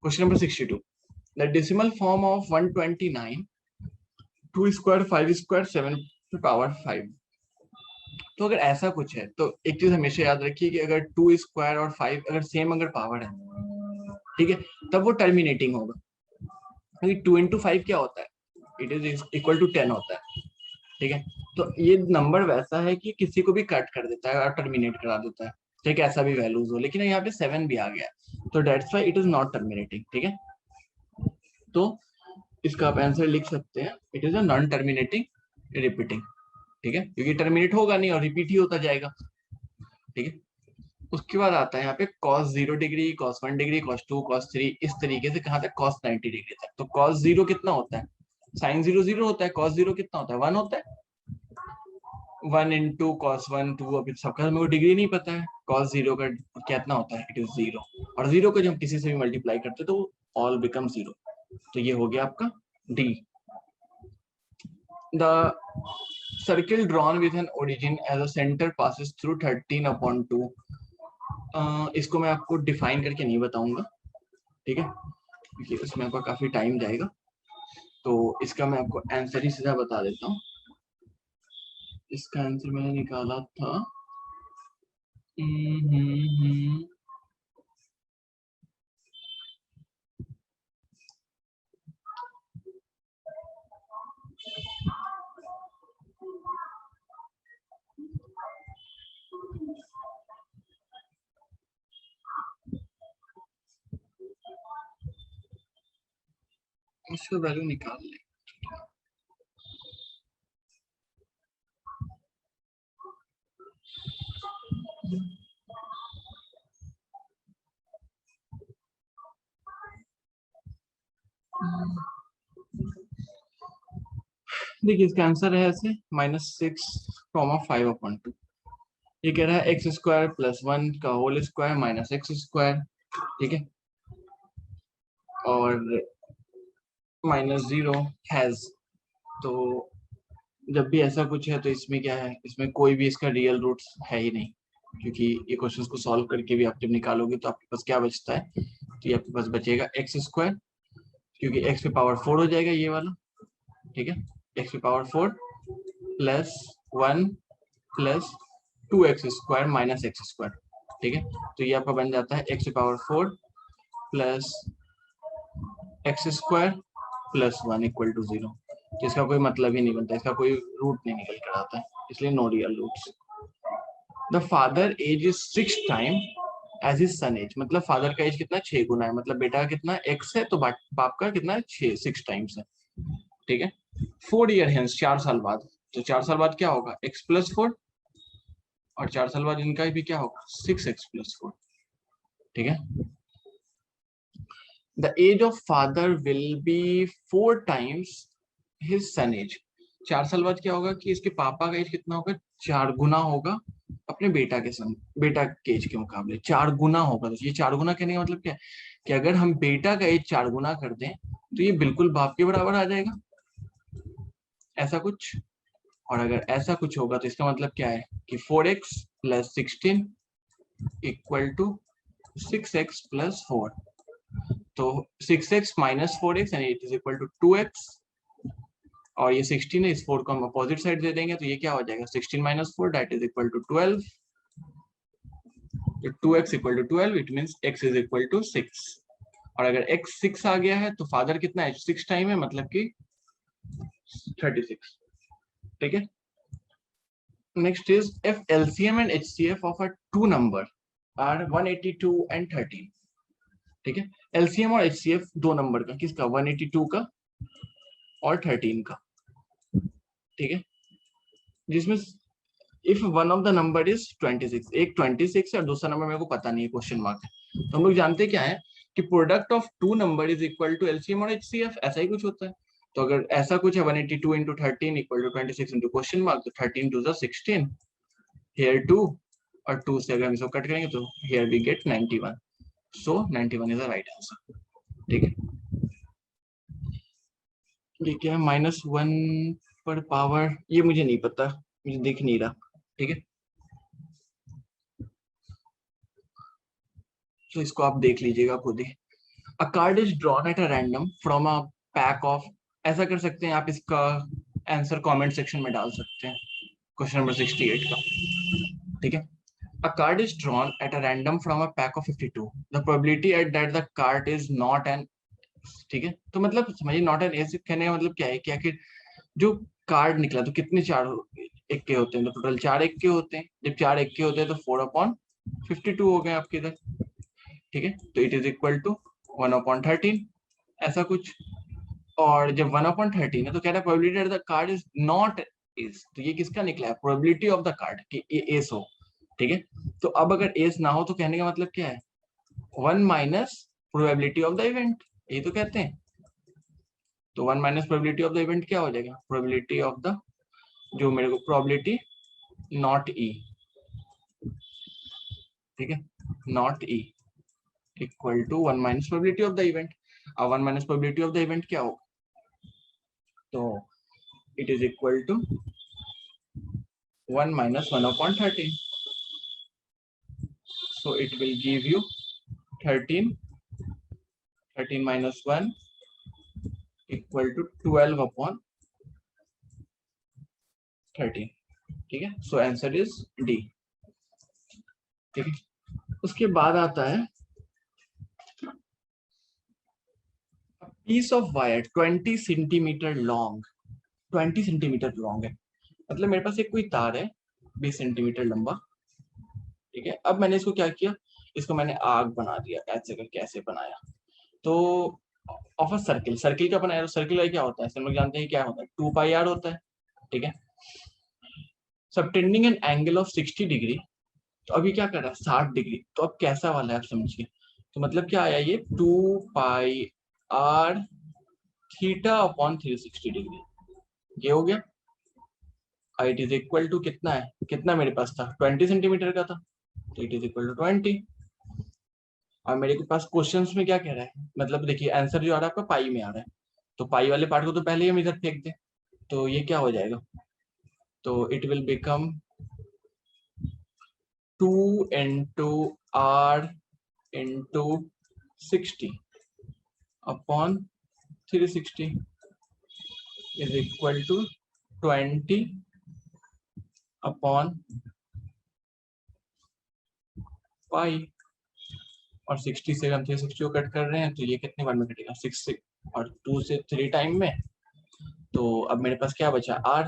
Question number 62, the decimal form of 129 2 square 5 square 7 power 5। तो अगर ऐसा कुछ है तो एक चीज हमेशा याद रखिए कि अगर 2 स्क्वायर और 5 अगर सेम अगर पावर है, ठीक है, तब वो टर्मिनेटिंग होगा, क्योंकि 2 × 5 क्या होता है, इट इज इक्वल टू 10 होता है, ठीक है। तो ये नंबर वैसा है कि किसी को भी कट कर देता है और टर्मिनेट करा देता है, ठीक है, ऐसा भी वैल्यूज हो, लेकिन यहाँ पे 7 भी आ गया, तो dates why it is not terminating, ठीक है। तो इसका आप आंसर लिख सकते हैं, it is a non terminating repeating, ठीक है, क्योंकि टर्मिनेट होगा नहीं और रिपीट ही होता जाएगा, ठीक है। उसके बाद आता है यहाँ पे cos 0 degree, cos 1 degree, cos 2, cos 3, इस तरीके से कहाँ तक cos 90 डिग्री तक। तो cos 0 कितना होता है, sin 0 0 होता है, cos 0 कितना होता है, 1 होता है, 1 × cos 1 2, अभी सबका मेरे को डिग्री नहीं पता है, cos 0 का कितना होता है, इट इज 0, और 0 को जब हम किसी से भी मल्टीप्लाई करते हैं तो ऑल बिकम 0, तो ये हो गया आपका D. The circle drawn with an origin as a centre passes through 13/2। इसको मैं आपको डिफाइन करके नहीं बताऊंगा, ठीक है, क्योंकि उसमें आपका काफी टाइम जाएगा, तो इसका मैं आपको आंसर ही सीधा बता देता हूँ। इसका आंसर मैंने निकाला था, उसका वैल्यू निकाल ले। देखिए इसका आंसर है ऐसे -6, 5/2, ये कह रहा है एक्स स्क्वायर प्लस 1 का whole square minus x square, ठीक है, और माइनस 0 हैज। तो जब भी ऐसा कुछ है तो इसमें क्या है, इसमें कोई भी इसका रियल रूट्स है ही नहीं, क्योंकि ये क्वेश्चन को सॉल्व करके भी आप जब निकालोगे तो आपके पास क्या बचता है, तो ये आपके पास बचेगा एक्स स्क्वायर, क्योंकि एक्स पे पावर 4 हो जाएगा ये वाला, ठीक है, एक्स पे power 4 plus 1 plus 2x square minus x square, ठीक है। तो ये आपका बन जाता है एक्स पे power 4 plus x square plus 1 equal to 0। तो इसका कोई मतलब ही नहीं बनता, इसका कोई रूट नहीं निकल कर आता है, इसलिए no real roots. The father age is 6 time age is son age, मतलब फादर का एज कितना 6 गुना है, मतलब बेटा का कितना x है तो बाप का कितना 6 टाइम्स है, ठीक है। 4 ईयर हेंस, 4 साल बाद, तो 4 साल बाद क्या होगा x प्लस 4, और 4 साल बाद इनका भी क्या होगा 6x प्लस 4, ठीक है। The age of father will be 4 times his son age, 4 साल बाद क्या होगा कि इसके पापा का एज कितना होगा 4 गुना होगा अपने बेटा के एज के मुकाबले 4 गुना होगा। तो ये 4 गुना कहने का मतलब क्या है कि अगर हम बेटा का एज 4 गुना कर दें तो ये बिल्कुल बाप के बराबर आ जाएगा, ऐसा कुछ। और अगर ऐसा कुछ होगा तो इसका मतलब क्या है कि 4x plus 16 equal to 6x plus 4, तो 6x माइनस 4x यानी it is equal to 2x, और ये 16 है, इस 4 को हम अपोजिट साइड दे देंगे तो ये क्या हो जाएगा 16 minus 4 that is equal to 12, तो 2x equal to 12 it means x is equal to 6। और अगर x 6 आ गया है तो फादर कितना है 6 टाइम है, मतलब कि 36, ठीक है। Next is if LCM and HCF of a two number are 182 and 13, ठीक है। LCM और HCF दो नंबर का, किसका 182 का और 13 का, ठीक है, जिसमें if one of the number is 26, एक 26 है और दूसरा नंबर मेरे को पता नहीं है, क्वेश्चन मार्क है, तो हम लोग जानते क्या है कि product of two number is equal to LCM और एचसीएफ, ऐसा ही कुछ होता है। तो अगर ऐसा कुछ है 182 into 13 equal to 26 into question mark, तो 13 टू 16, हेयर 2, और 2 से अगर हम इसको कट करेंगे तो here we get 91, so 91 is the right answer, ठीक है। ये क्या है -1 पर पावर, ये मुझे नहीं पता, मुझे दिख नहीं रहा, ठीक है, तो इसको आप देख लीजिएगा खुद ही। A card is drawn at a random from a pack of, ऐसा कर सकते हैं आप, इसका आंसर कमेंट सेक्शन में डाल सकते हैं, क्वेश्चन नंबर 68 का, ठीक है। अ card is drawn at a random from a pack of 52, the probability at that the card is not an, ठीक है। तो मतलब समझिए नॉट एन एस कहने का मतलब क्या है कि आखिर जो कार्ड निकला तो कितने 4 इक्के होते हैं, तो टोटल 4 इक्के होते हैं, जब 4 इक्के होते हैं तो 4/52 हो गए आपके इधर, ठीक है। तो इट इज इक्वल टू 1/13, ऐसा कुछ। और जब 1/13 है तो कह रहा है probability the card is not S, तो ये किसका निकला है प्रोबेबिलिटी ऑफ द कार्ड कि ये एस हो, ठीक है। तो अब अगर एस ना हो तो कहने का मतलब क्या है 1 minus probability of the event, ये तो कहते हैं। तो 1 minus probability of the event क्या हो जाएगा प्रोबेबिलिटी ऑफ द, जो मेरे को प्रोबेबिलिटी नॉट ई, ठीक है, not E equal to 1 minus probability of the event. अब 1 minus probability of the event क्या होगा, तो it is equal to 1 minus 1/13, so it will give you 13, 13 minus 1 equal to 12/13, ठीक है, so answer is D, ठीक है। उसके बाद आता है piece of wire 20 centimetre long, 20 centimetre long है, मतलब मेरे पास एक कोई तार है 20 सेंटीमीटर लंबा, ठीक है। अब मैंने इसको क्या किया, इसको मैंने आग बना दिया, ऐसे करके ऐसे बनाया, तो ऑफ अ सर्किल, सर्किल का बनाया, सर्किल का क्या होता है हम लोग जानते हैं क्या होता है 2πr होता है, ठीक है। Subtending N angle of 60 degree, तो अभी क्या कर रहा है 60 डिग्री, तो अब कैसा वाला है आप समझिए, तो मतलब क्या आया ये 2πr थीटा अपॉन 360 डिग्री, ये हो गया। इट इज इक्वल टू कितना है, कितना मेरे पास था 20 सेंटीमीटर का था, तो इट इज इक्वल टू 20। और मेरे के पास क्वेश्चंस में क्या कह रहा है, मतलब देखिए आंसर जो आ रहा है आपका पाई में आ रहा है, तो पाई वाले पार्ट को तो पहले ही हम इधर फेंक दें, तो ये क्या हो जाएगा, तो it will become 2 into r into 60 upon 360 is equal to 20 upon पाई। और 60 से हम 360 को कट कर रहे हैं, तो ये कितने बार में कटेगा, 6 और 2 से 3 टाइम में। तो अब मेरे पास क्या बचा, r,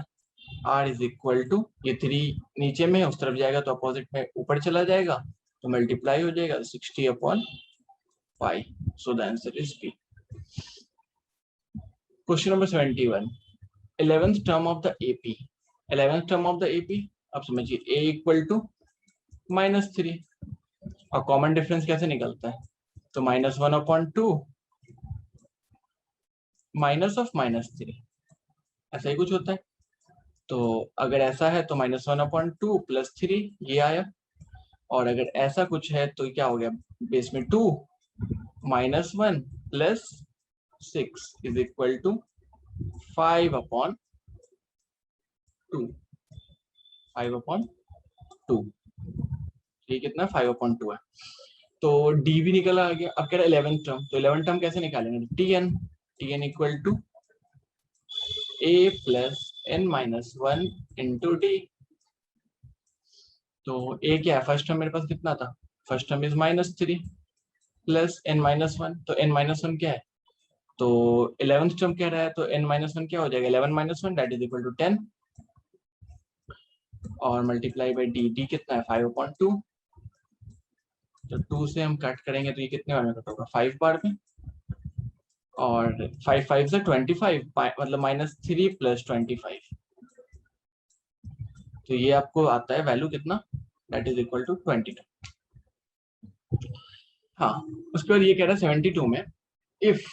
r is equal to, ये 3 नीचे में उस तरफ जाएगा तो अपोजिट में ऊपर चला जाएगा, तो मल्टीप्लाई हो जाएगा 60 upon pi. So the answer is B. Question number 71, 11th term of the AP. 11th term of the AP, अब समझिए a इक्वल टू -3, और कॉमन डिफरेंस कैसे निकलता है, तो -1 अपॉन 2 माइनस ऑफ -3, ऐसा ही कुछ होता है। तो अगर ऐसा है तो -1 अपॉन 2 प्लस 3 ये आया, और अगर ऐसा कुछ है तो क्या हो गया, बेस में 2 -1 plus 6 is equal to 5 upon 2, 5 upon 2, ये कितना 5 अपॉन 2 है। तो डी भी निकल आ गया। अब कह रहा है 11th टर्म, तो 11th टर्म कैसे निकालेंगे, tn equal to a plus n-1 into D. तो a क्या है, फर्स्ट टर्म मेरे पास कितना था, first term is -3 plus n-1, तो n-1 क्या है, तो 11th टर्म कह रहा है, तो n-1 क्या हो जाएगा, 11-1 दैट इज इक्वल टू 10, और मल्टीप्लाई बाई डी कितना है 5 अपॉन 2, तो 2 से हम कट करेंगे तो ये कितने बार में कट होगा, 5 बार में, और 5 5 से 25, मतलब -3 प्लस 25, तो ये आपको आता है वैल्यू कितना, दैट इज इक्वल टू 22। हाँ, उसके बाद ये कह रहा है 72 में, if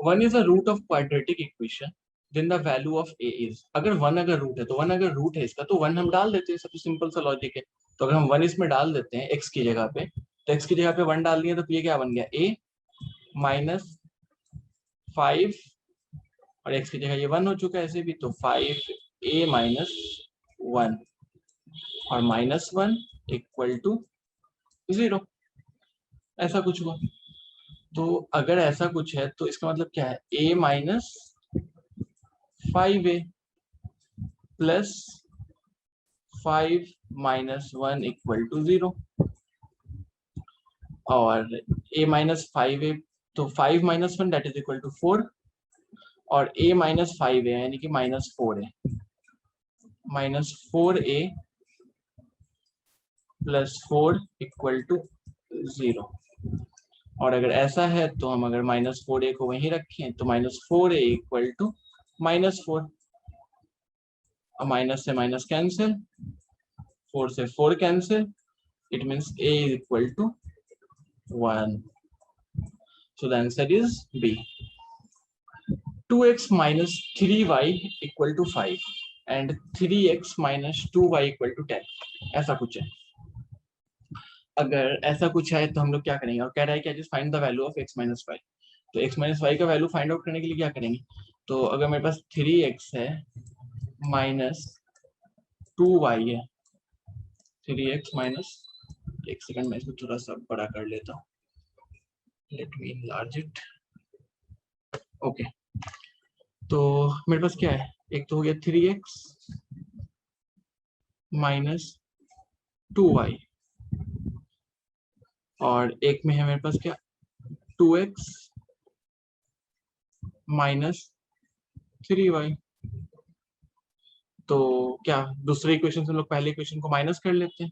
1 is a root of quadratic equation then the value of a is, अगर 1 अगर रूट है, तो 1 अगर रूट है इसका, तो 1 हम डाल देते हैं, सबसे सिंपल सा लॉजिक है। तो अगर हम 1 इसमें डाल देते हैं x की जगह पे, तो x की जगह पे 1 डाल दिया, तो ये क्या बन गया, a माइनस 5, और x की जगह ये 1 हो चुका है ऐसे भी, तो 5a माइनस 1, और -1 इक्वल टू 0, ऐसा कुछ हुआ। तो अगर ऐसा कुछ है तो इसका मतलब क्या है, a minus 5a plus 5 minus 1 equal to 0, और a माइनस 5a, तो 5 minus 1 that is equal to 4, और a माइनस 5a यानी कि -4a, -4a plus 4 equal to 0। और अगर ऐसा है तो हम अगर -4a को वहीं रखें, तो -4a इक्वल टू -4, और माइनस से माइनस कैंसिल, 4 से 4 cancel, it means a is equal to 1. So the answer is B. 2x minus 3y equal to 5 and 3x minus 2y equal to 10, ऐसा कुछ है। अगर ऐसा कुछ है तो हम लोग क्या करेंगे, और कह रहा है कि just find the value of x minus y, तो x माइनस वाई का वैल्यू फाइंड आउट करने के लिए क्या करेंगे, तो अगर मेरे पास 3x है माइनस 2y है, 3x माइनस, एक सेकंड में इसको थोड़ा सा बड़ा कर लेता हूँ, let me enlarge it, okay. तो मेरे पास क्या है, एक तो हो गया 3x माइनस 2y, और एक में है मेरे पास क्या 2x माइनस 3y। तो क्या दूसरे इक्वेशन से हम लोग पहले इक्वेशन को माइनस कर लेते हैं,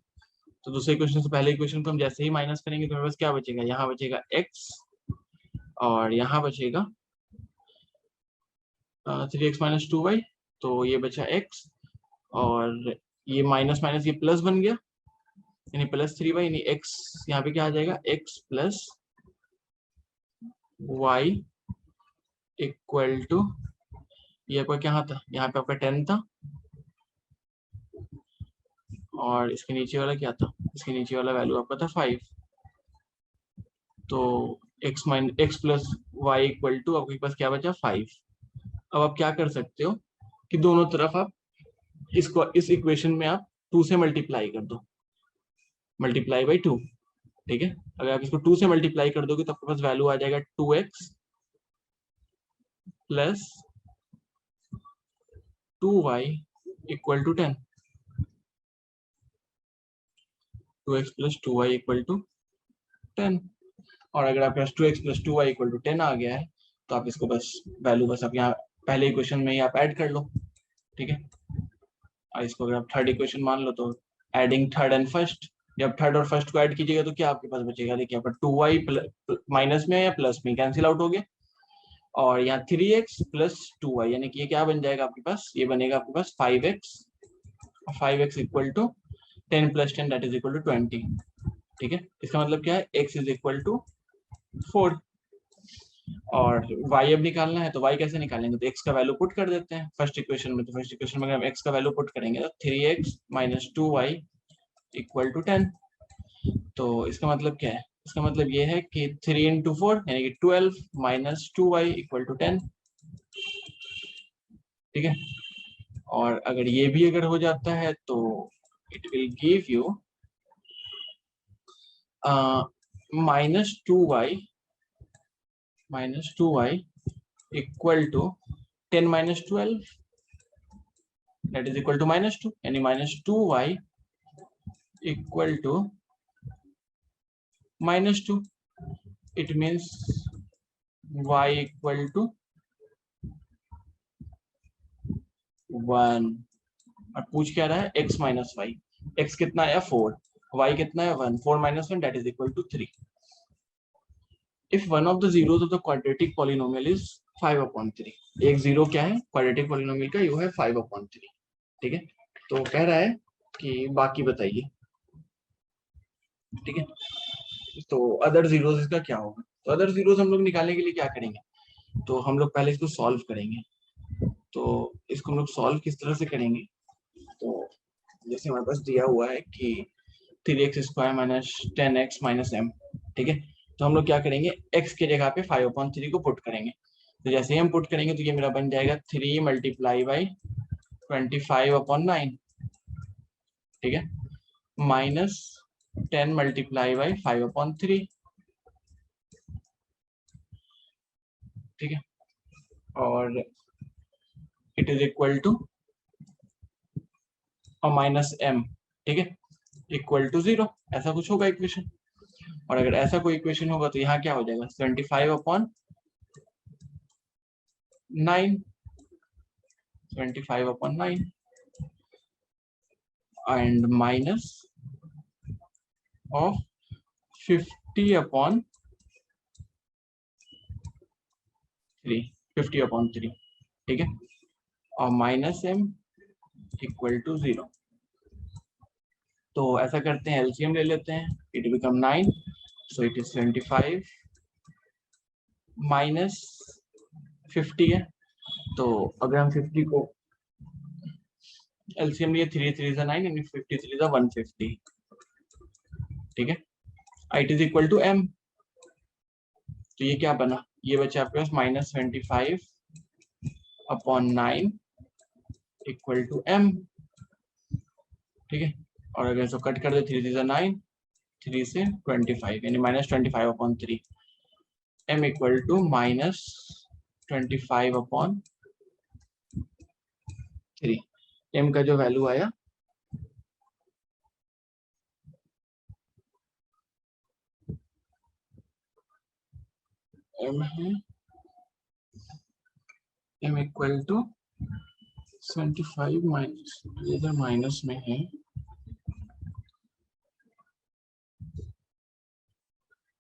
तो दूसरे इक्वेशन से पहले इक्वेशन को हम जैसे ही माइनस करेंगे तो मेरे पास क्या बचेगा, यहाँ बचेगा x, और यहाँ बचेगा 3x माइनस 2y, तो ये बचा x, और ये माइनस माइनस ये प्लस बन गया, यानी प्लस 3y, यानी x यहाँ पे क्या आ जाएगा, x plus y equal to, ये आपका क्या था, यहाँ पे आपका 10 था, और इसके नीचे वाला क्या था, इसके नीचे वाला वैल्यू आपका था 5। तो x plus y equal to आपके पास क्या बचा 5। अब आप क्या कर सकते हो कि दोनों तरफ आप इसको इस इक्वेशन में आप 2 से मल्टीप्लाई कर दो, मल्टीप्लाई बाई 2। ठीक है, अगर आप इसको 2 से मल्टीप्लाई कर दोगे तो आपके पास वैल्यू आ जाएगा 2x plus 2y equal to 10। 2x plus 2y equal to 10। और अगर आपके पास 2x plus 2y equal to 10 आ गया है तो आप इसको बस वैल्यू बस आप यहाँ पहले इक्वेशन में ही आप ऐड कर लो। ठीक है, और इसको अगर आप थर्ड इक्वेशन मान लो तो एडिंग थर्ड एंड फर्स्ट, जब थर्ड और फर्स्ट को ऐड कीजिएगा तो क्या आपके पास बचेगा, देखिए आपका 2y माइनस में या प्लस में कैंसिल आउट हो गया, और यहाँ 3x प्लस 2y यानी कि ये क्या बन जाएगा आपके पास, ये बनेगा आपके पास 5x, 5x equal to 10 plus 10 that is equal to 20। ठीक है, इसका मतलब क्या है, x इज इक्वल टू 4। और y अब निकालना है, तो y कैसे निकालेंगे, तो x का वैल्यू पुट कर देते हैं फर्स्ट इक्वेशन में। तो फर्स्ट इक्वेशन में अगर हम x का वैल्यू पुट करेंगे तो 3x minus 2y equal to 10। तो इसका मतलब क्या है, इसका मतलब ये है कि 3 इंटू 4 यानी कि 12 माइनस 2y इक्वल टू 10। ठीक है, और अगर ये भी अगर हो जाता है तो it will give you minus two y equal to 10 minus 12 that is equal to minus 2, यानी minus 2y equal to minus 2। It means y equal to 1। और पूछ क्या रहा है, x माइनस वाई। x कितना है 4, y कितना है 1, 4 minus 1 that is equal to 3। If one of the zeros of the quadratic polynomial is 5/3, एक जीरो क्या है क्वाड्रेटिक पॉलिनोमियल का, ये है 5/3। ठीक है, तो कह रहा है कि बाकी बताइए। ठीक है, तो अदर जीरोस इसका क्या होगा, तो अदर जीरोस हम लोग निकालने के लिए क्या करेंगे, तो हम लोग पहले इसको सॉल्व करेंगे। तो इसको हम लोग सॉल्व किस तरह से करेंगे, तो जैसे हमारे पास दिया हुआ है कि 3x² minus 10x minus m। ठीक है, तो हम लोग क्या करेंगे, x की जगह पे 5/3 को पुट करेंगे। तो जैसे ही हम पुट करेंगे तो ये मेरा बन जाएगा 3 मल्टीप्लाई बाई 25/9। ठीक है, माइनस 10 मल्टीप्लाई बाई 5/3। ठीक है, और इट इज इक्वल टू और माइनस m। ठीक है, इक्वल टू 0, ऐसा कुछ होगा इक्वेशन। और अगर ऐसा कोई इक्वेशन होगा तो यहाँ क्या हो जाएगा 25/9, 25/9 एंड माइनस ऑफ 50/3, 50/3। ठीक है, और माइनस m इक्वल टू 0। तो ऐसा करते हैं, एलसीएम ले लेते हैं, it become 9, so it is 25 minus 50 है। तो अगर हम 50 को एलसीएम लिए 3 3 9 यानी 53 150। ठीक है, it is equal to m। तो ये क्या बना, ये बचा आपके पास -25/9 इक्वल टू m। ठीक है, और अगर इसको कट कर दे 3 3 9, 3 से 25 यानी -25/3, m इक्वल टू -25/3। m का जो वैल्यू आया m है, m इक्वल टू 25 माइनस, इधर माइनस में है।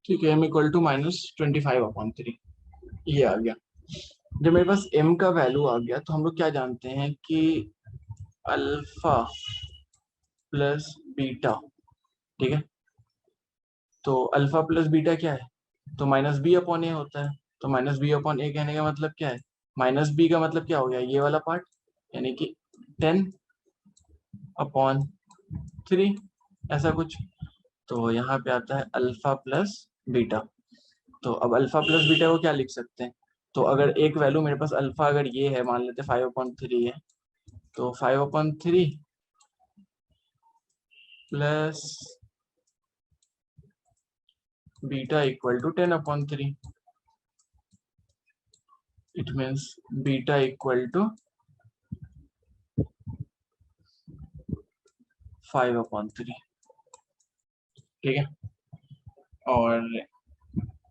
ठीक है, m इक्वल टू -25/3, ये आ गया। जब मेरे पास m का वैल्यू आ गया तो हम लोग क्या जानते हैं कि अल्फा प्लस बीटा। ठीक है, तो अल्फा प्लस बीटा क्या है, तो -b/a होता है। तो -b/a कहने का मतलब क्या है, माइनस बी का मतलब क्या हो गया, ये वाला पार्ट, यानी कि 10/3 ऐसा कुछ। तो यहाँ पे आता है अल्फा प्लस बीटा। तो अब अल्फा प्लस बीटा को क्या लिख सकते हैं, तो अगर एक वैल्यू मेरे पास अल्फा अगर ये है, मान लेते 5/3 है, तो 5/3 plus beta equal to 10/3। It means beta equal to 5/3। ठीक है, और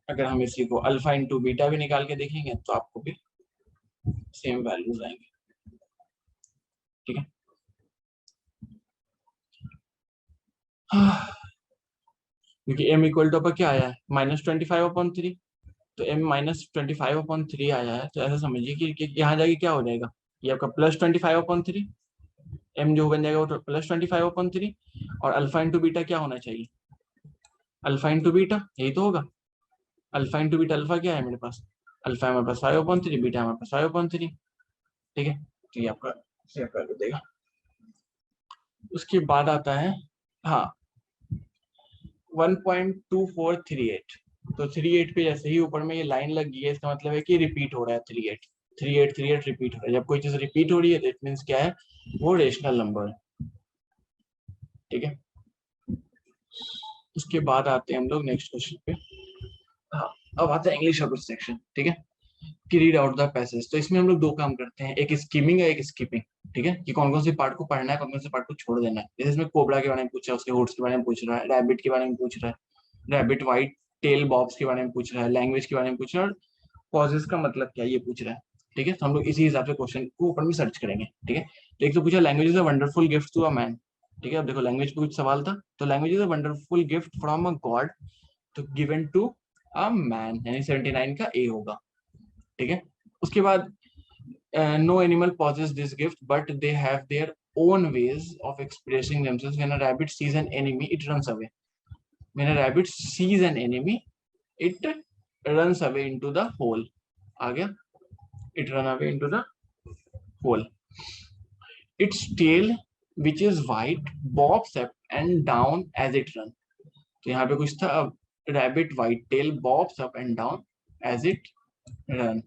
अगर हम इसी को अल्फा इंटू बीटा भी निकाल के देखेंगे तो आपको भी सेम वैल्यूज आएंगे। ठीक है, क्योंकि m इक्वल टू पर क्या आया है, -25/3, तो m -25/3 आया है, तो ऐसा समझिए कि यहाँ जाके क्या हो जाएगा, ये आपका +25/3, m जो बन जाएगा वो +25/3, और अल्फा इंटू बीटा क्या होना चाहिए, अल्फा इंटू बीटा, यही तो होगा। अल्फा इंटू बीटा, अल्फा क्या है मेरे पास, अल्फा है मेरे पास 5/3, बीटा हमारे पास 5/3। ठीक है, तो ये आपका सेव कर देगा। उसके बाद आता है, हाँ, 1.2438। तो 38 पे जैसे ही ऊपर में ये लाइन लग गई है, इसका मतलब है कि रिपीट हो रहा है 38, 38 रिपीट हो रहा है। जब कोई चीज रिपीट हो रही है तो इट मीन्स क्या है, वो रेशनल नंबर है। ठीक है, उसके बाद आते हैं हम लोग नेक्स्ट क्वेश्चन पे। हाँ, अब आता है इंग्लिश का कुछ सेक्शन। ठीक है, कि रीड आउट द पैसेज। तो इसमें हम लोग दो काम करते हैं, एक स्कीमिंग है, एक स्कीपिंग। ठीक है, कि कौन कौन से पार्ट को पढ़ना है, कौन कौन से पार्ट को छोड़ देना है। जैसे इसमें कोबरा के बारे में पूछा है, उसके हुड्स के बारे में पूछ रहा है, रैबिट के बारे में पूछ रहा है, रैबिट वाइट टेल बॉब्स के बारे में पूछ रहा है, लैंग्वेज के बारे में पूछ रहा है, और पॉजेस का मतलब क्या है ये पूछ रहा है। ठीक है, तो हम लोग इसी हिसाब से क्वेश्चन को ऊपर में सर्च करेंगे। ठीक है, तो एक तो पूछा language is a wonderful gift to a man. ठीक है, अब देखो लैंग्वेज पे कुछ सवाल था, तो language is a wonderful gift from a God तो गिवन टू अ मैन, यानी 79 का ए होगा। ठीक है, उसके बाद no animal possess this gift but they have their own ways of expressing themselves. When a rabbit sees an enemy it runs away. When a rabbit sees an enemy it runs away into the hole. आ गया, it run away into the hole. Its tail which is white bobs up and down as it runs. तो यहाँ पे कुछ था, अब rabbit white tail bobs up and down as it run.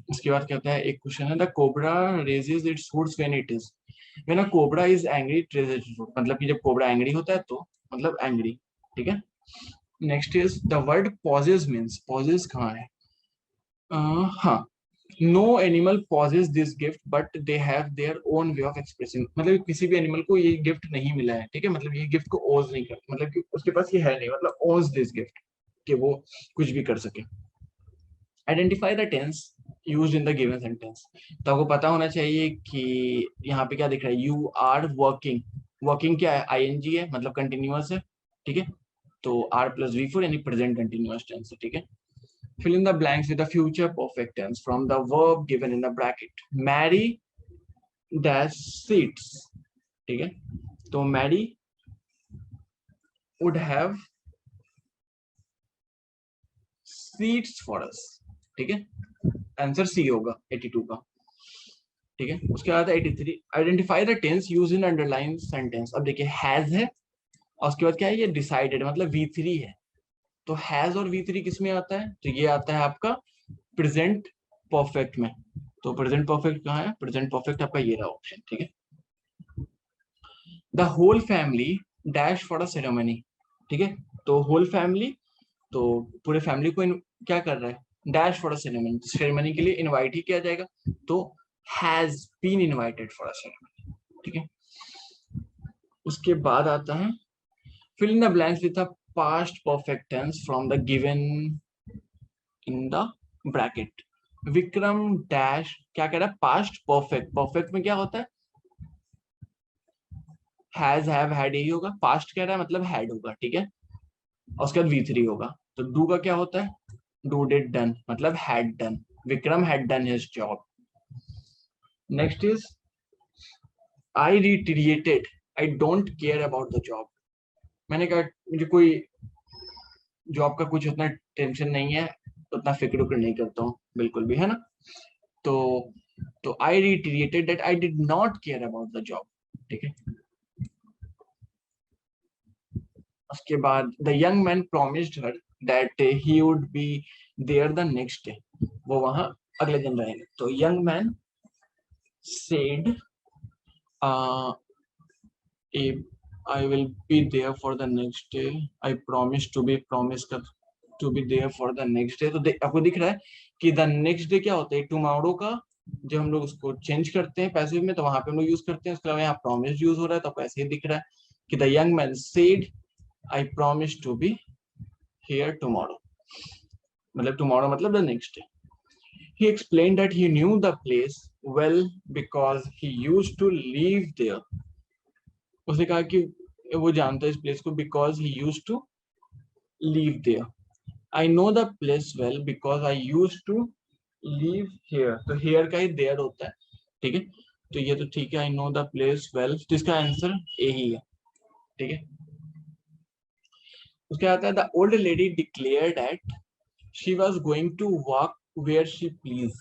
उसके बाद क्या होता है, एक क्वेश्चन है, the cobra raises it's hoods when it is, when a cobra is angry it raises it's hood, मतलब कि जब कोबरा एंग्री होता है तो मतलब एंग्री। ठीक है, next is the word possess means, possess कहाँ है, हाँ, no animal possess this gift but they have their own way of expressing, मतलब किसी भी एनिमल को ये गिफ्ट नहीं मिला है। ठीक है, मतलब ये गिफ्ट को ओज नहीं कर, मतलब कि उसके पास ये है नहीं, मतलब ओज दिस गिफ्ट, कि वो कुछ भी कर सके। Identify the tense used in the given sentence. तो आपको पता होना चाहिए कि यहाँ पे क्या दिख रहा है, यू आर वर्किंग। वर्किंग क्या है, आईएनजी है, मतलब कंटिन्यूअस है। ठीक है, तो आर प्लस वी फोर यानी प्रेजेंट कंटिन्यूअस टेंस है। ठीक है, fill in the blanks with the future perfect tense from the verb given in the bracket. Mary dash seats. ठीक है, तो Mary would have seats for us. ठीक है, आंसर सी होगा 82 का। ठीक है, उसके बाद 83, identify the tense use in underline sentence. अब देखिए हैज है, और उसके बाद क्या है, ये डिसाइडेड मतलब V3 है। तो हैज और V3 किस में आता है, तो ये आता है आपका प्रेजेंट परफेक्ट में। तो प्रेजेंट परफेक्ट कहाँ है, प्रेजेंट परफेक्ट आपका ये रहा ऑप्शन। ठीक है, the whole family dash for a ceremony. ठीक है, तो होल फैमिली, तो पूरे फैमिली को क्या कर रहा है, dash for a ceremony, ceremony के लिए इनवाइट ही किया जाएगा, तो has been invited for a ceremony. ठीक है, उसके बाद आता है fill in the blanks with the past perfect tense from the given in the bracket. Vikram dash, क्या कह रहा है, पास्ट परफेक्ट, परफेक्ट में क्या होता है, हैज हैव हैड, यही होगा। पास्ट कह रहा है मतलब हैड होगा। ठीक है, और उसके बाद V3 होगा। तो डू का क्या होता है, डू डिड डन, मतलब had done, Vikram had done his job. Next is I retreated, I don't care about the job. मैंने कहा मुझे कोई जॉब का कुछ उतना टेंशन नहीं है, उतना फिक्र उक्र नहीं करता हूँ बिल्कुल भी, है ना। तो I retreated that I did not care about the job, ठीक है। उसके बाद the young man promised her that he would be there the next day, वो वहां अगले दिन रहेंगे। तो young man said I will be there for the next day. I promise to be there for the next day. तो आपको दिख रहा है कि the next day क्या होता है, tomorrow का जब हम लोग उसको चेंज करते हैं पैसिव में तो वहां पे हम लोग यूज करते हैं। उसके अलावा यहाँ promise यूज हो रहा है तो आपको ऐसे ही दिख रहा है कि the young man said I promise to be here tomorrow, मतलब tomorrow मतलब the next day. He explained that he knew the place well because he used to live there. उसने कहा कि वो जानता है इस प्लेस को because he use to live there. I know the place well because I use to live here, तो हेयर का ही देयर होता है, ठीक है। तो ये तो ठीक है, आई नो द प्लेस वेल, तो इसका आंसर ए ही है, ठीक है। उसके आता है the old lady declare that she was going to walk where she please,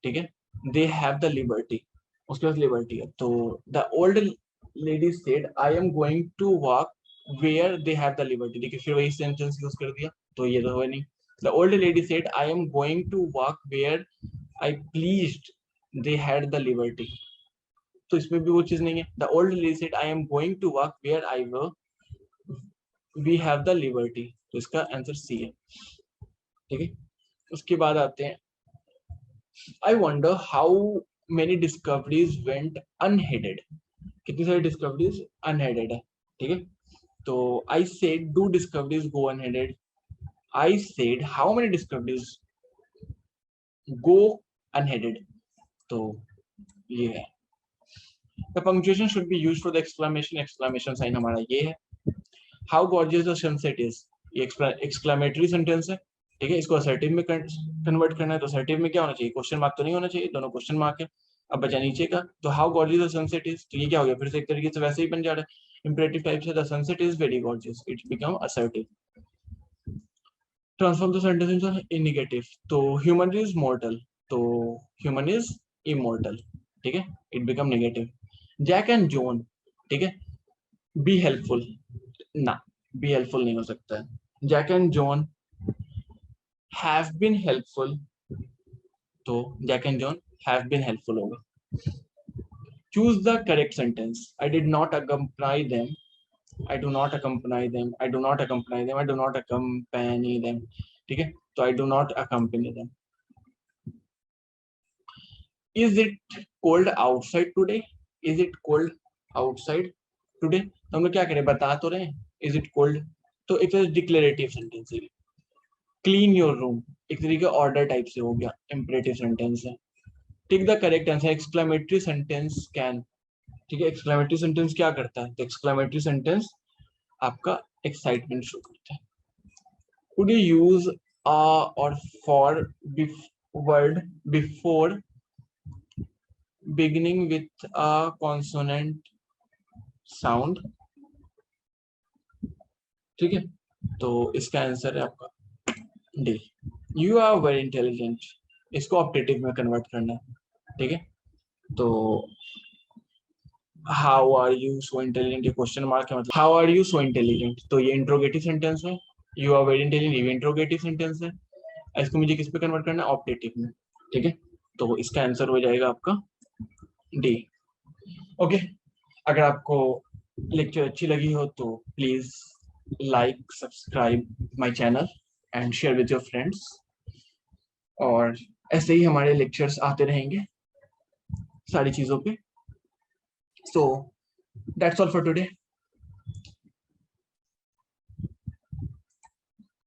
ठीक है। दे हैव द लिबर्टी, उसके पास लिबर्टी है। तो the old lady said I am going to walk where they have the liberty, देखिए फिर वही सेंटेंस यूज कर दिया, तो ये तो हुआ नहीं। The old lady said I am going to walk where I pleased they had the liberty, तो इसमें भी वो चीज नहीं है। The old lady said I am going to walk where I we have the liberty, तो इसका आंसर सी है, ठीक है। उसके बाद आते हैं I wonder how many discoveries went unheaded, कितनी सारी discoveries unheaded है, ठीक है। तो I said do discoveries go unheaded, I said how many discoveries go unheaded, तो ये है। The punctuation should be used for the exclamation sign हमारा ये है। How gorgeous the sunset is, ये exclamatory sentence है, ठीक है। इसको असर्टिव में कन्वर्ट करना है, तो असर्टिव में क्या होना चाहिए, क्वेश्चन मार्क तो नहीं होना चाहिए, दोनों क्वेश्चन मार्क है। अब बचा नीचे का, तो how gorgeous the sunset is, तो ये क्या हो गया, फिर से एक तरीके से वैसे ही बन जा रहा है, इंपरेटिव टाइप से, the sunset is very gorgeous, it become assertive. Transform the sentence into in negative, तो ह्यूमन इज मॉर्टल, तो ह्यूमन इज इमॉर्टल, ठीक है, it become negative. Jack and John, ठीक है, बी हेल्पफुल, ना बी हेल्पफुल नहीं हो सकता है। Jack and John have been helpful, तो Jack and John have been helpful होगा। Choose the correct sentence. I did not accompany them, I do not accompany them, I do not accompany them, I do not accompany them, ठीक है। तो I do not accompany them. Is it cold outside today? Is it cold outside today? तो हम लोग क्या करें, बता तो रहे हैं is it cold, तो एक डिक्लेरेटिव सेंटेंस है। क्लीन योर रूम एक तरीके ऑर्डर टाइप से हो गया, इंपरेटिव सेंटेंस है। Tick the correct answer, exclamatory sentence can, ठीक है। एक्सक्लेमेटरी सेंटेंस क्या करता है, तो एक्सक्लेमेटरी सेंटेंस आपका एक्साइटमेंट शो करता है। कुड यू यूज अ और for word before beginning with a consonant sound, ठीक है। तो इसका आंसर है आपका D, you are very intelligent, इसको ऑप्टेटिव में कन्वर्ट करना है, ठीक है। तो how are you so intelligent, ये क्वेश्चन मार्क है, मतलब how are you so intelligent, तो ये इंट्रोगेटिव सेंटेंस है। यू आर वेरी इंटेलिजेंट ये इंट्रोगेटिव सेंटेंस है। इसको मुझे किस पे कन्वर्ट करना है, ऑप्टेटिव में, ठीक है। तो इसका आंसर हो जाएगा आपका डी। ओके, अगर आपको लेक्चर अच्छी लगी हो तो please like subscribe my channel and share with your friends, और ऐसे ही हमारे लेक्चर्स आते रहेंगे सारी चीजों पे। So that's all for today.